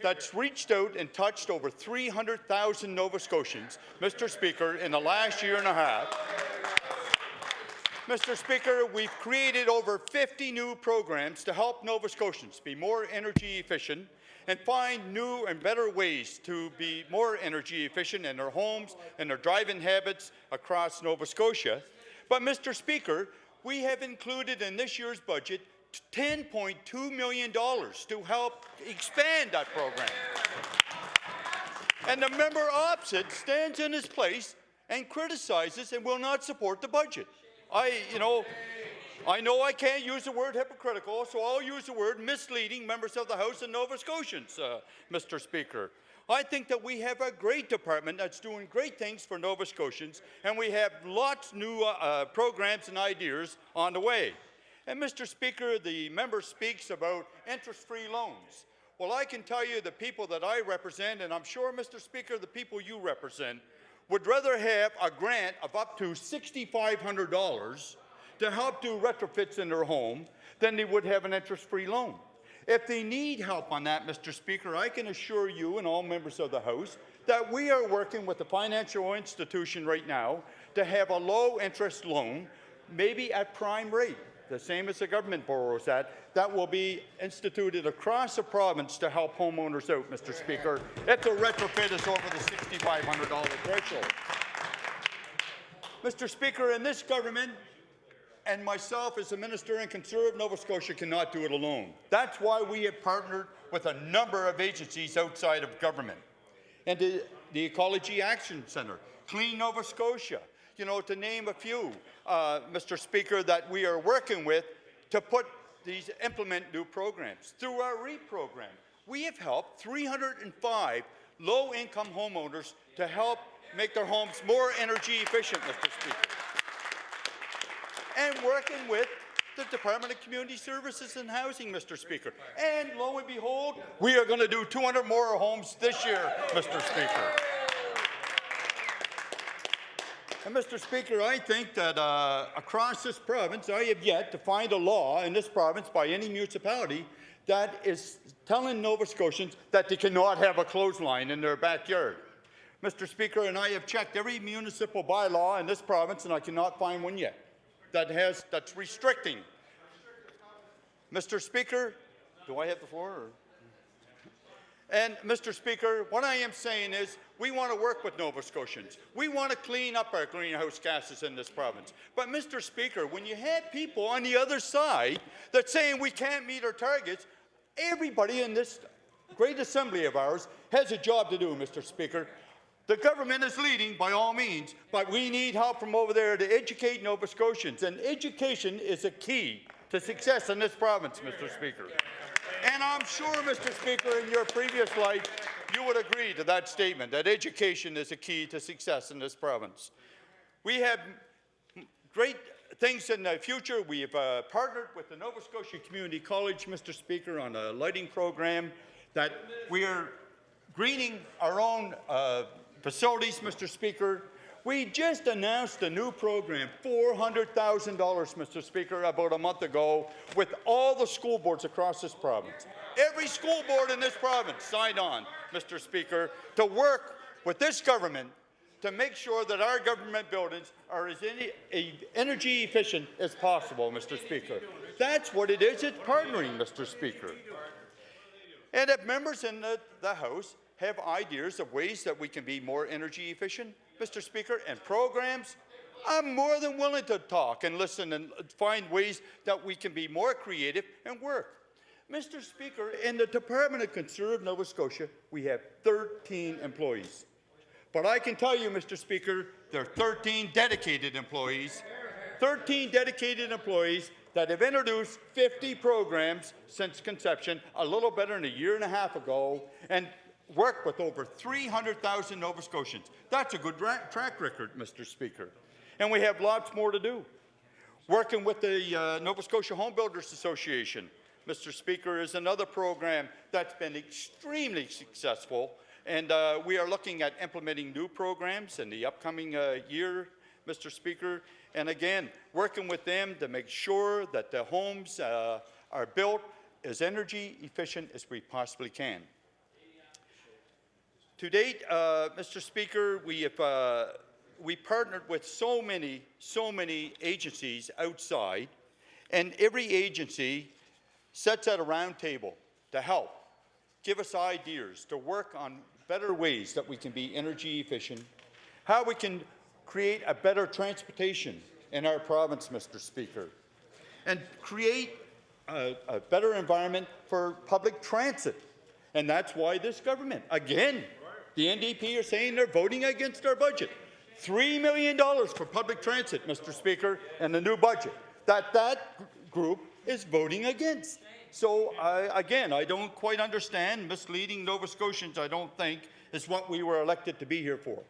that's reached out and touched over 300,000 Nova Scotians, Mr. Speaker, in the last year and a half. Mr. Speaker, we've created over 50 new programs to help Nova Scotians be more energy efficient and find new and better ways to be more energy efficient in their homes and their driving habits across Nova Scotia. But, Mr. Speaker, we have included in this year's budget $10.2 million to help expand that program. And the member opposite stands in his place and criticizes and will not support the budget. I know I can't use the word hypocritical, so I'll use the word misleading members of the House and Nova Scotians, Mr. Speaker. I think that we have a great department that's doing great things for Nova Scotians, and we have lots of new programs and ideas on the way. And, Mr. Speaker, the member speaks about interest-free loans. Well, I can tell you the people that I represent, and I'm sure, Mr. Speaker, the people you represent, would rather have a grant of up to $6,500 to help do retrofits in their home than they would have an interest-free loan. If they need help on that, Mr. Speaker, I can assure you and all members of the House that we are working with a financial institution right now to have a low-interest loan, maybe at prime rate, the same as the government borrows at, that will be instituted across the province to help homeowners out, Mr. Speaker, if the retrofit is over the $6,500 threshold. Mr. Speaker, and this government and myself as the Minister in Conserve Nova Scotia cannot do it alone. That's why we have partnered with a number of agencies outside of government. And the Ecology Action Centre, Clean Nova Scotia, you know, to name a few, Mr. Speaker, that we are working with to implement new programs. Through our REAP program, we have helped 305 low-income homeowners to help make their homes more energy efficient, Mr. Speaker. And working with the Department of Community Services and Housing, Mr. Speaker. And lo and behold, we are going to do 200 more homes this year, Mr. Speaker. And, Mr. Speaker, I think that across this province, I have yet to find a law in this province by any municipality that is telling Nova Scotians that they cannot have a clothesline in their backyard. Mr. Speaker, and I have checked every municipal bylaw in this province, and I cannot find one yet that's restricting. Mr. Speaker, do I have the floor? Or? And, Mr. Speaker, what I am saying is we want to work with Nova Scotians. We want to clean up our greenhouse gases in this province. But, Mr. Speaker, when you have people on the other side that's saying we can't meet our targets, everybody in this great assembly of ours has a job to do, Mr. Speaker. The government is leading by all means, but we need help from over there to educate Nova Scotians. And education is a key to success in this province, Mr. Speaker. And I'm sure, Mr. Speaker, in your previous life, you would agree to that statement, that education is a key to success in this province. We have great things in the future. We have partnered with the Nova Scotia Community College, Mr. Speaker, on a lighting program that we are greening our own facilities, Mr. Speaker. We just announced a new program, $400,000, Mr. Speaker, about a month ago, with all the school boards across this province. Every school board in this province signed on, Mr. Speaker, to work with this government to make sure that our government buildings are as energy efficient as possible, Mr. Speaker. That's what it is. It's partnering, Mr. Speaker. And if members in the House have ideas of ways that we can be more energy efficient, Mr. Speaker, and programs, I'm more than willing to talk and listen and find ways that we can be more creative and work. Mr. Speaker, in the Department of Conserve Nova Scotia, we have 13 employees. But I can tell you, Mr. Speaker, there are 13 dedicated employees, 13 dedicated employees that have introduced 50 programs since conception, a little better than a year and a half ago, and worked with over 300,000 Nova Scotians. That's a good track record, Mr. Speaker. And we have lots more to do. Working with the Nova Scotia Home Builders Association, Mr. Speaker, is another program that's been extremely successful. And we are looking at implementing new programs in the upcoming year, Mr. Speaker. And again, working with them to make sure that the homes are built as energy efficient as we possibly can. To date, Mr. Speaker, we partnered with so many agencies outside, and every agency sits at a round table to help, give us ideas, to work on better ways that we can be energy efficient, how we can create a better transportation in our province, Mr. Speaker, and create a better environment for public transit. And that's why this government, again, the NDP are saying they're voting against our budget. $3 million for public transit, Mr. Speaker, and the new budget that group is voting against. So, again, I don't quite understand. Misleading Nova Scotians, I don't think, is what we were elected to be here for.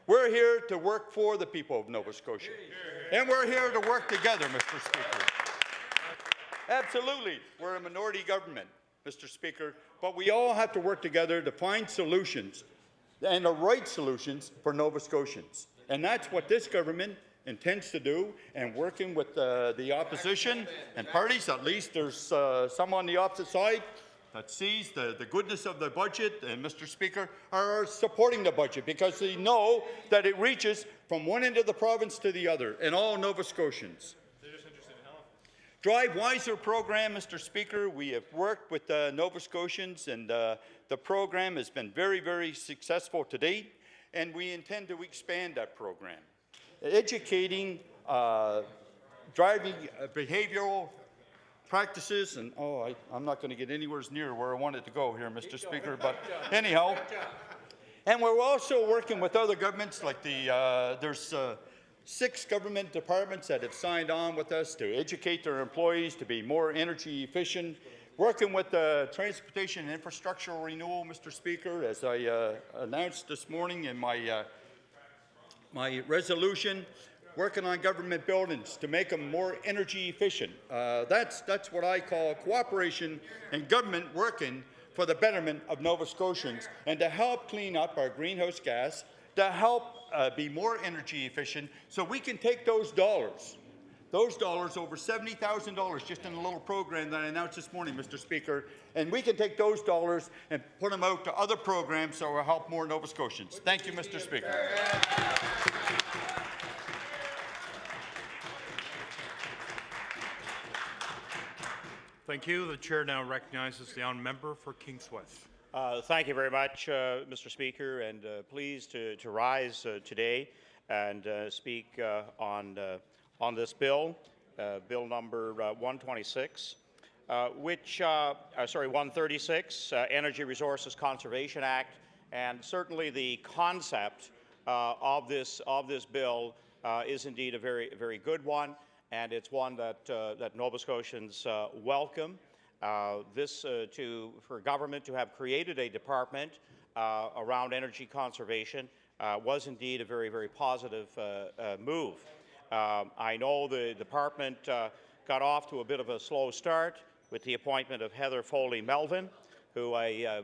We're here to work for the people of Nova Scotia. And we're here to work together, Mr. Speaker. Absolutely, we're a minority government, Mr. Speaker, but we all have to work together to find solutions, and the right solutions for Nova Scotians. And that's what this government intends to do, and working with the opposition and parties, at least there's some on the opposite side that sees the goodness of the budget, and Mr. Speaker, are supporting the budget because they know that it reaches from one end of the province to the other, and all Nova Scotians. Drive Wiser program, Mr. Speaker, we have worked with Nova Scotians, and the program has been very, very successful to date, and we intend to expand that program. Educating driving behavioral practices, and I'm not going to get anywhere near where I wanted to go here, Mr. Speaker, but anyhow. And we're also working with other governments, like there's 6 government departments that have signed on with us to educate their employees to be more energy efficient. Working with the Transportation and Infrastructural Renewal, Mr. Speaker, as I announced this morning in my resolution, working on government buildings to make them more energy efficient. That's what I call cooperation and government working for the betterment of Nova Scotians and to help clean up our greenhouse gas, to help be more energy efficient so we can take those dollars, over $70,000 just in a little program that I announced this morning, Mr. Speaker, and we can take those dollars and put them out to other programs that will help more Nova Scotians. Thank you, Mr. Speaker. Thank you. The chair now recognizes the honourable member for Kings West. Thank you very much, Mr. Speaker, and pleased to rise today and speak on this bill, bill number 126, 136, Energy Resources Conservation Act, And certainly the concept of this bill is indeed a very good one, and it's one that Nova Scotians welcome. For government to have created a department around energy conservation was indeed a very positive move. I know the department got off to a bit of a slow start with the appointment of Heather Foley-Melvin, who I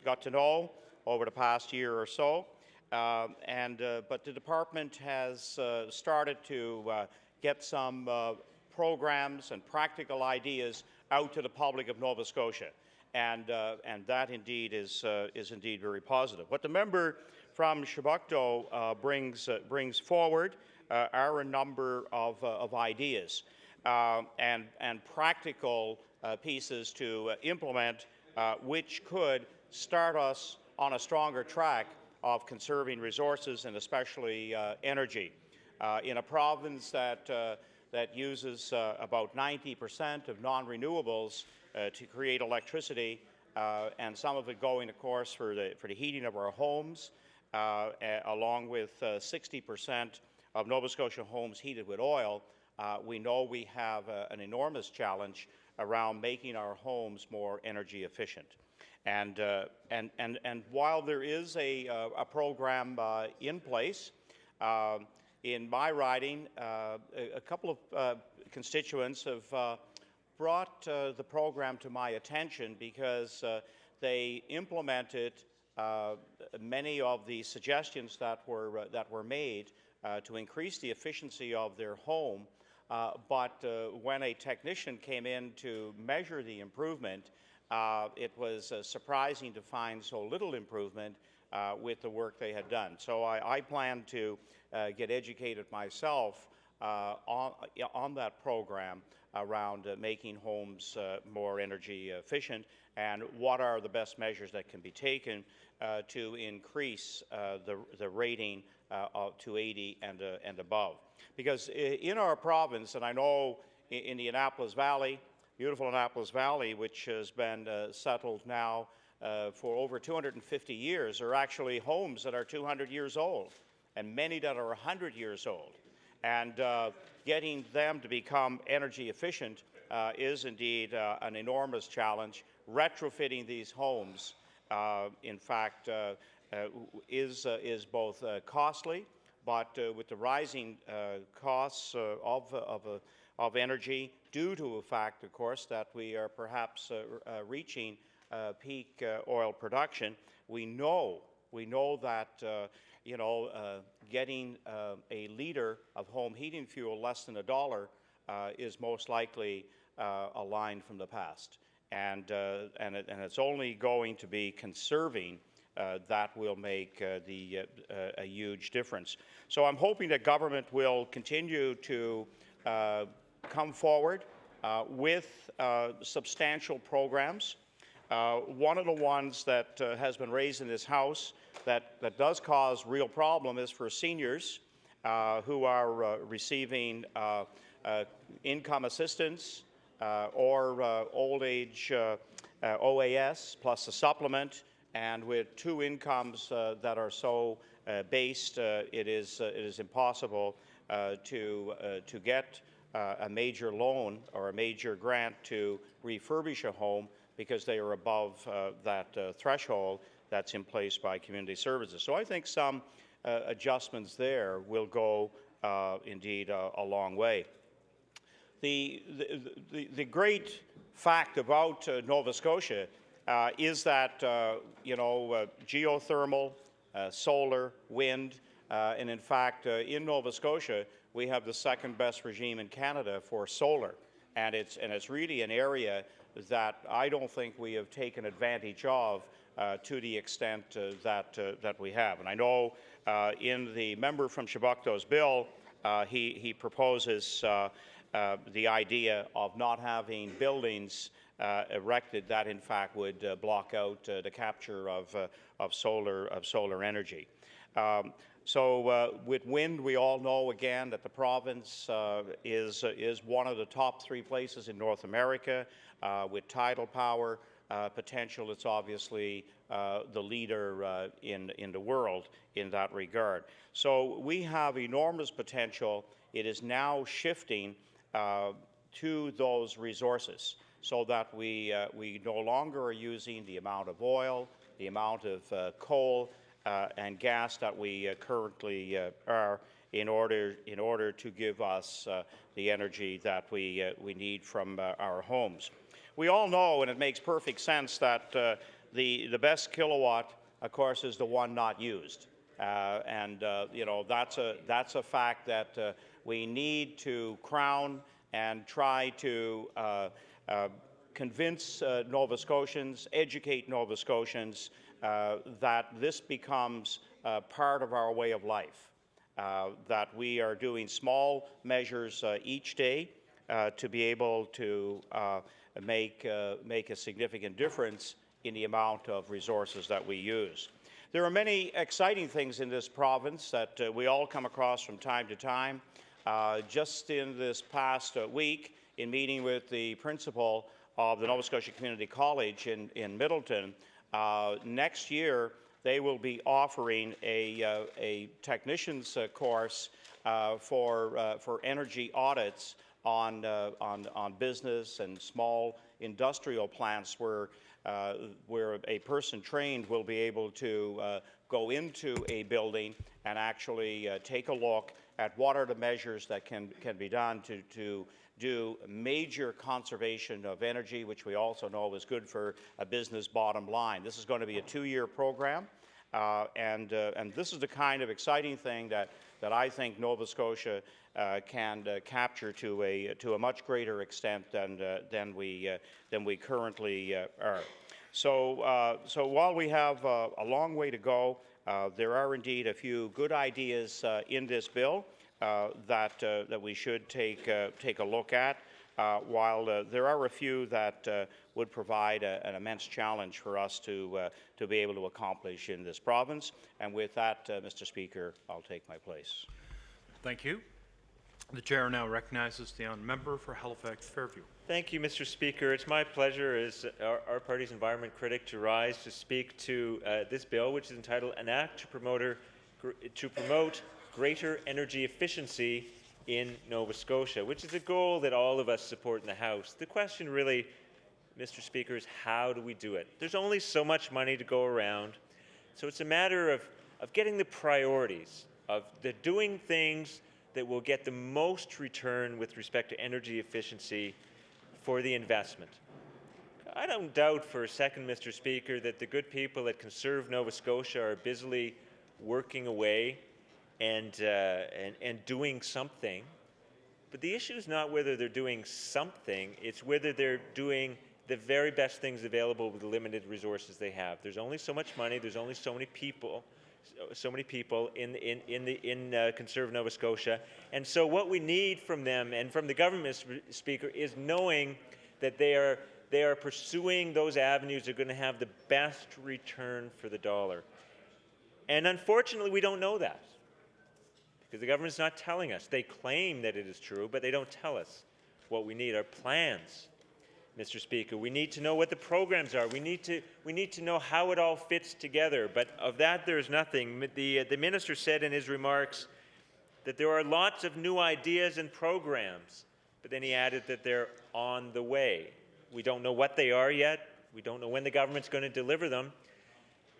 got to know over the past year or so. But the department has started to get some programs and practical ideas out to the public of Nova Scotia, and that indeed is indeed very positive. What the member from Chebucto brings forward are a number of ideas and practical pieces to implement, which could start us on a stronger track of conserving resources and especially energy. In a province that uses about 90% of non-renewables to create electricity, and some of it going, of course, for the heating of our homes, along with 60% of Nova Scotia homes heated with oil, we know we have an enormous challenge around making our homes more energy efficient. And while there is a program in place, in my riding, a couple of constituents have brought the program to my attention because they implemented many of the suggestions that were made to increase the efficiency of their home. But when a technician came in to measure the improvement, it was surprising to find so little improvement with the work they had done. So I plan to get educated myself on that program around making homes more energy efficient, and what are the best measures that can be taken to increase the rating to 80 and above. Because in our province, and I know in the Annapolis Valley, beautiful Annapolis Valley, which has been settled now for over 250 years, are actually homes that are 200 years old, and many that are 100 years old. And getting them to become energy efficient is indeed an enormous challenge. Retrofitting these homes, in fact, is both costly, but with the rising costs of energy, due to the fact, of course, that we are perhaps reaching peak oil production, we know that getting a liter of home heating fuel less than $1 is most likely a line from the past, and it's only going to be conserving that will make a huge difference. So I'm hoping that government will continue to come forward with substantial programs. One of the ones that has been raised in this House that does cause real problem is for seniors who are receiving income assistance or old age OAS plus a supplement, and with two incomes that are so based, it is impossible to get a major loan or a major grant to refurbish a home because they are above that threshold that's in place by community services. So I think some adjustments there will go indeed a long way. The great fact about Nova Scotia is that geothermal, solar, wind, and in fact in Nova Scotia we have the second best regime in Canada for solar, and it's really an area that I don't think we have taken advantage of to the extent that we have. And I know in the member from Chebucto's bill, he proposes the idea of not having buildings erected that in fact would block out the capture of solar energy. So with wind, we all know again that the province is one of the top 3 places in North America with tidal power. potential. It's obviously the leader in the world in that regard. So we have enormous potential. It is now shifting to those resources so that we no longer are using the amount of oil, the amount of coal and gas that we currently are in order to give us the energy that we need from our homes. We all know, and it makes perfect sense, that the best kilowatt, of course, is the one not used. You know, that's a fact that we need to crown and try to convince Nova Scotians, educate Nova Scotians that this becomes part of our way of life, that we are doing small measures each day to be able to make a significant difference in the amount of resources that we use. There are many exciting things in this province that we all come across from time to time. Just in this past week, in meeting with the principal of the Nova Scotia Community College in Middleton, next year they will be offering a technician's course for energy audits on business and small industrial plants where a person trained will be able to go into a building and actually take a look at what are the measures that can be done to do major conservation of energy, which we also know is good for a business bottom line. This is going to be a 2-year program, and this is the kind of exciting thing that I think Nova Scotia can capture to a much greater extent than we currently are. So while we have a long way to go, there are indeed a few good ideas in this bill that we should take a look at, while there are a few that would provide an immense challenge for us to be able to accomplish in this province. And with that, Mr. Speaker, I'll take my place. Thank you. The chair now recognizes the honourable member for Halifax Fairview. Thank you, Mr. Speaker. It's my pleasure as our party's environment critic to rise to speak to this bill, which is entitled An Act to Promote Greater Energy Efficiency in Nova Scotia, which is a goal that all of us support in the House. The question really, Mr. Speaker, is how do we do it? There's only so much money to go around, so it's a matter of getting the priorities, of doing things that will get the most return with respect to energy efficiency for the investment. I don't doubt for a second, Mr. Speaker, that the good people at Conserve Nova Scotia are busily working away and doing something. But the issue is not whether they're doing something, it's whether they're doing the very best things available with the limited resources they have. There's only so much money, there's only so many people in Conserve Nova Scotia. And so what we need from them and from the government, Mr. Speaker, is knowing that they are pursuing those avenues that are going to have the best return for the dollar. And unfortunately, we don't know that because the government's not telling us. They claim that it is true, but they don't tell us. What we need are plans, Mr. Speaker. We need to know what the programs are. We need to know how it all fits together. But of that, there's nothing. The minister said in his remarks that there are lots of new ideas and programs, but then he added that they're on the way. We don't know what they are yet. We don't know when the government's going to deliver them.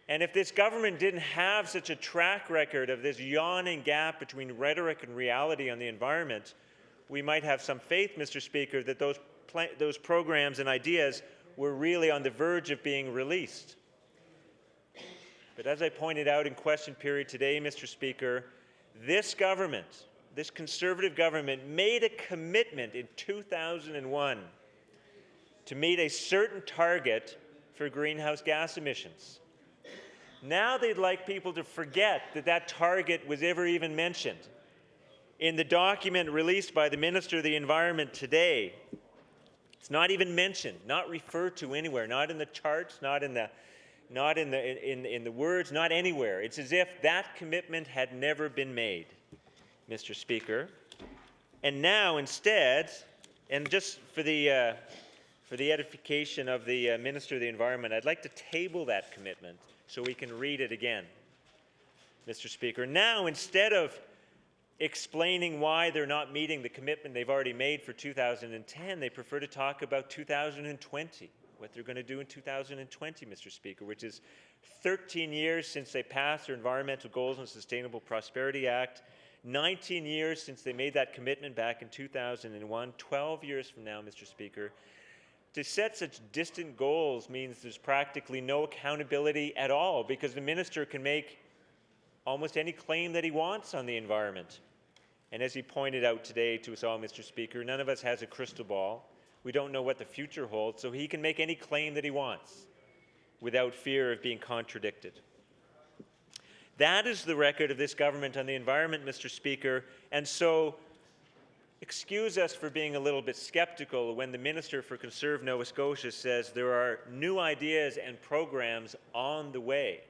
And if this government didn't have such a track record of this yawning gap between rhetoric and reality on the environment, we might have some faith, Mr. Speaker, that those programs and ideas were really on the verge of being released. But as I pointed out in question period today, Mr. Speaker, this government, this Conservative government, made a commitment in 2001 to meet a certain target for greenhouse gas emissions. Now they'd like people to forget that that target was ever even mentioned. In the document released by the Minister of the Environment today, it's not even mentioned, not referred to anywhere, not in the charts, not in the words, not anywhere. It's as if that commitment had never been made, Mr. Speaker. And now instead, and just for the for the edification of the Minister of the Environment, I'd like to table that commitment so we can read it again, Mr. Speaker. Now, instead of explaining why they're not meeting the commitment they've already made for 2010, they prefer to talk about 2020, what they're going to do in 2020, Mr. Speaker, which is 13 years since they passed their Environmental Goals and Sustainable Prosperity Act, 19 years since they made that commitment back in 2001, 12 years from now, Mr. Speaker. To set such distant goals means there's practically no accountability at all, because the minister can make almost any claim that he wants on the environment. And as he pointed out today to us all, Mr. Speaker, none of us has a crystal ball. We don't know what the future holds, so he can make any claim that he wants without fear of being contradicted. That is the record of this government on the environment, Mr. Speaker, and so excuse us for being a little bit skeptical when the Minister for Conserve Nova Scotia says there are new ideas and programs on the way,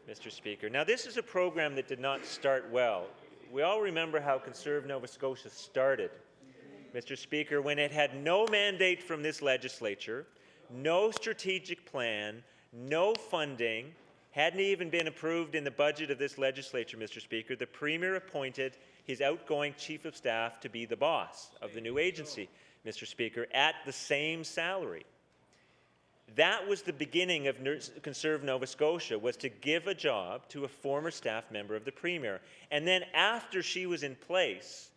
Mr. Speaker. Now, this is a program that did not start well. We all remember how Conserve Nova Scotia started, Mr. Speaker, when it had no mandate from this legislature, no strategic plan, no funding, hadn't even been approved in the budget of this legislature, Mr. Speaker. The Premier appointed his outgoing Chief of Staff to be the boss of the new agency, Mr. Speaker, at the same salary. That was the beginning of Conserve Nova Scotia, was to give a job to a former staff member of the Premier. And then after she was in place,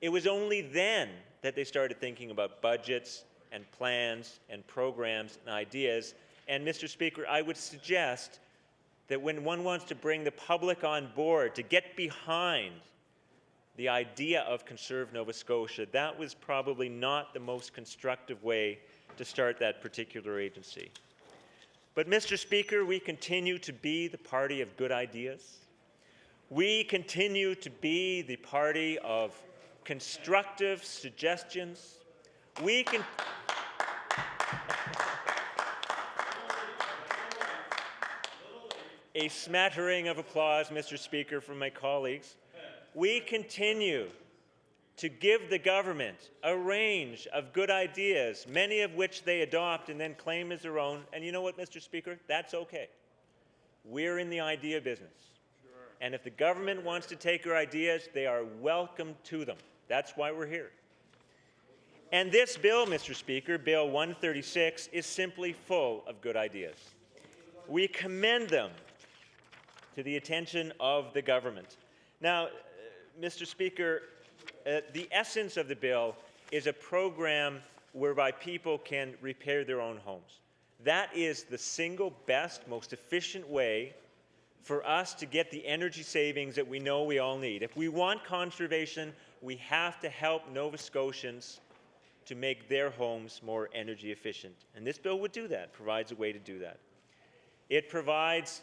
it was only then that they started thinking about budgets and plans and programs and ideas. And Mr. Speaker, I would suggest that when one wants to bring the public on board, to get behind the idea of Conserve Nova Scotia, that was probably not the most constructive way to start that particular agency. But, Mr. Speaker, we continue to be the party of good ideas. We continue to be the party of constructive suggestions. We can... A smattering of applause, Mr. Speaker, from my colleagues. We continue to give the government a range of good ideas, many of which they adopt and then claim as their own. And you know what, Mr. Speaker? That's okay. We're in the idea business. And if the government wants to take our ideas, they are welcome to them. That's why we're here. And this bill, Mr. Speaker, Bill 136, is simply full of good ideas. We commend them to the attention of the government. Now, Mr. Speaker, the essence of the bill is a program whereby people can repair their own homes. That is the single best, most efficient way for us to get the energy savings that we know we all need. If we want conservation, we have to help Nova Scotians to make their homes more energy efficient. And this bill would do that, provides a way to do that. It provides,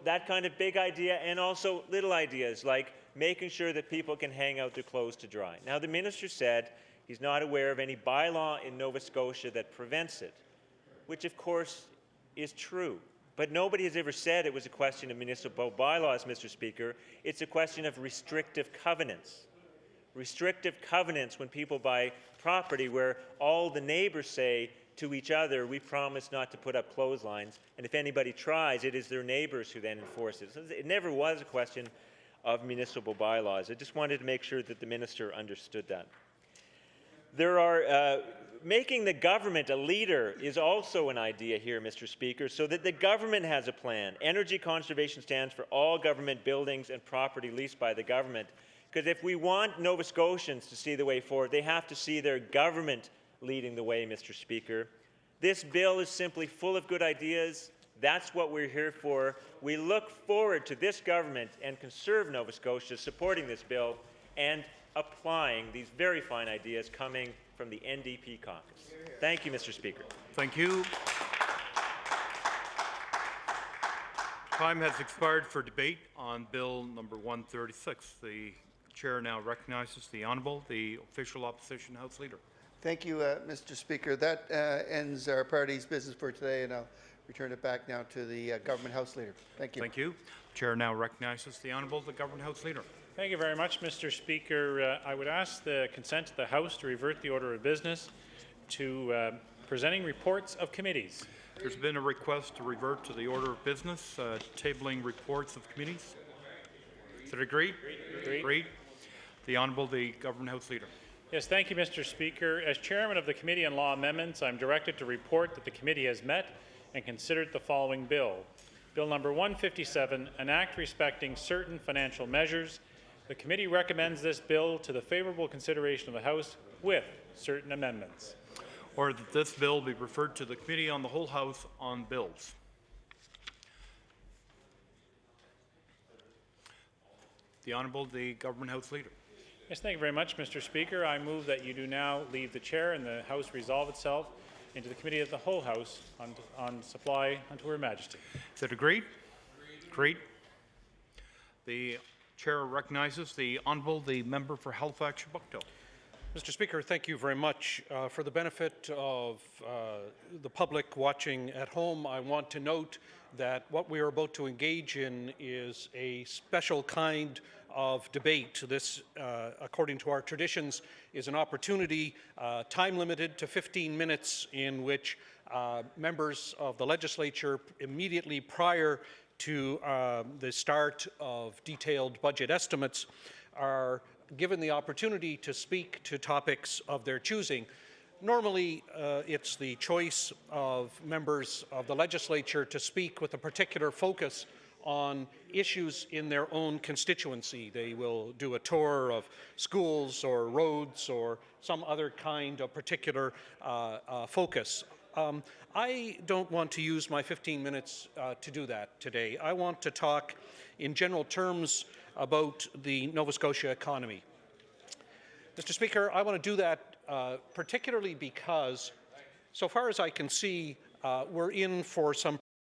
that kind of big idea and also little ideas like making sure that people can hang out their clothes to dry. Now, the minister said he's not aware of any bylaw in Nova Scotia that prevents it, which of course is true. But nobody has ever said it was a question of municipal bylaws, Mr. Speaker. It's a question of restrictive covenants. Restrictive covenants when people buy property where all the neighbors say to each other, we promise not to put up clotheslines, and if anybody tries, it is their neighbors who then enforce it. So it never was a question of municipal bylaws. I just wanted to make sure that the minister understood that. Making the government a leader is also an idea here, Mr. Speaker, so that the government has a plan. Energy conservation stands for all government buildings and property leased by the government, because if we want Nova Scotians to see the way forward, they have to see their government leading the way, Mr. Speaker. This bill is simply full of good ideas. That's what we're here for. We look forward to this government and Conserve Nova Scotia supporting this bill and applying these very fine ideas coming from the NDP caucus. Thank you, Mr. Speaker. Thank you. Time has expired for debate on Bill number 136. The chair now recognizes the Honourable, the official opposition House Leader. Thank you, Mr. Speaker. That ends our party's business for today, and I'll return it back now to the Government House Leader. Thank you. Thank you. The chair now recognizes the Honourable, the Government House Leader. Thank you very much, Mr. Speaker. I would ask the consent of the House to revert the order of business to presenting reports of committees. There's been a request to revert to the order of business, tabling reports of committees. Is it agreed? Agreed. The Honourable the Government House Leader. Yes, thank you, Mr. Speaker. As Chairman of the Committee on Law Amendments, I'm directed to report that the committee has met and considered the following bill. Bill number 157, an act respecting certain financial measures. The committee recommends this bill to the favourable consideration of the House with certain amendments. Or that this bill be referred to the Committee on the Whole House on Bills. The Honourable the Government House Leader. Yes, thank you very much, Mr. Speaker. I move that you do now leave the chair and the House resolve itself into the Committee of the Whole House on supply unto Her Majesty. Is it agreed? Agreed. The Chair recognizes the Honourable the Member for Halifax-Shabukdale. Mr. Speaker, thank you very much. For the benefit of the public watching at home, I want to note that what we are about to engage in is a special kind of debate. This, according to our traditions, is an opportunity, time limited to 15 minutes, in which members of the legislature immediately prior to the start of detailed budget estimates are given the opportunity to speak to topics of their choosing. Normally, it's the choice of members of the legislature to speak with a particular focus on issues in their own constituency. They will do a tour of schools or roads or some other kind of particular focus. I don't want to use my 15 minutes to do that today. I want to talk in general terms about the Nova Scotia economy. Mr. Speaker, I want to do that particularly because, so far as I can see, we're in for some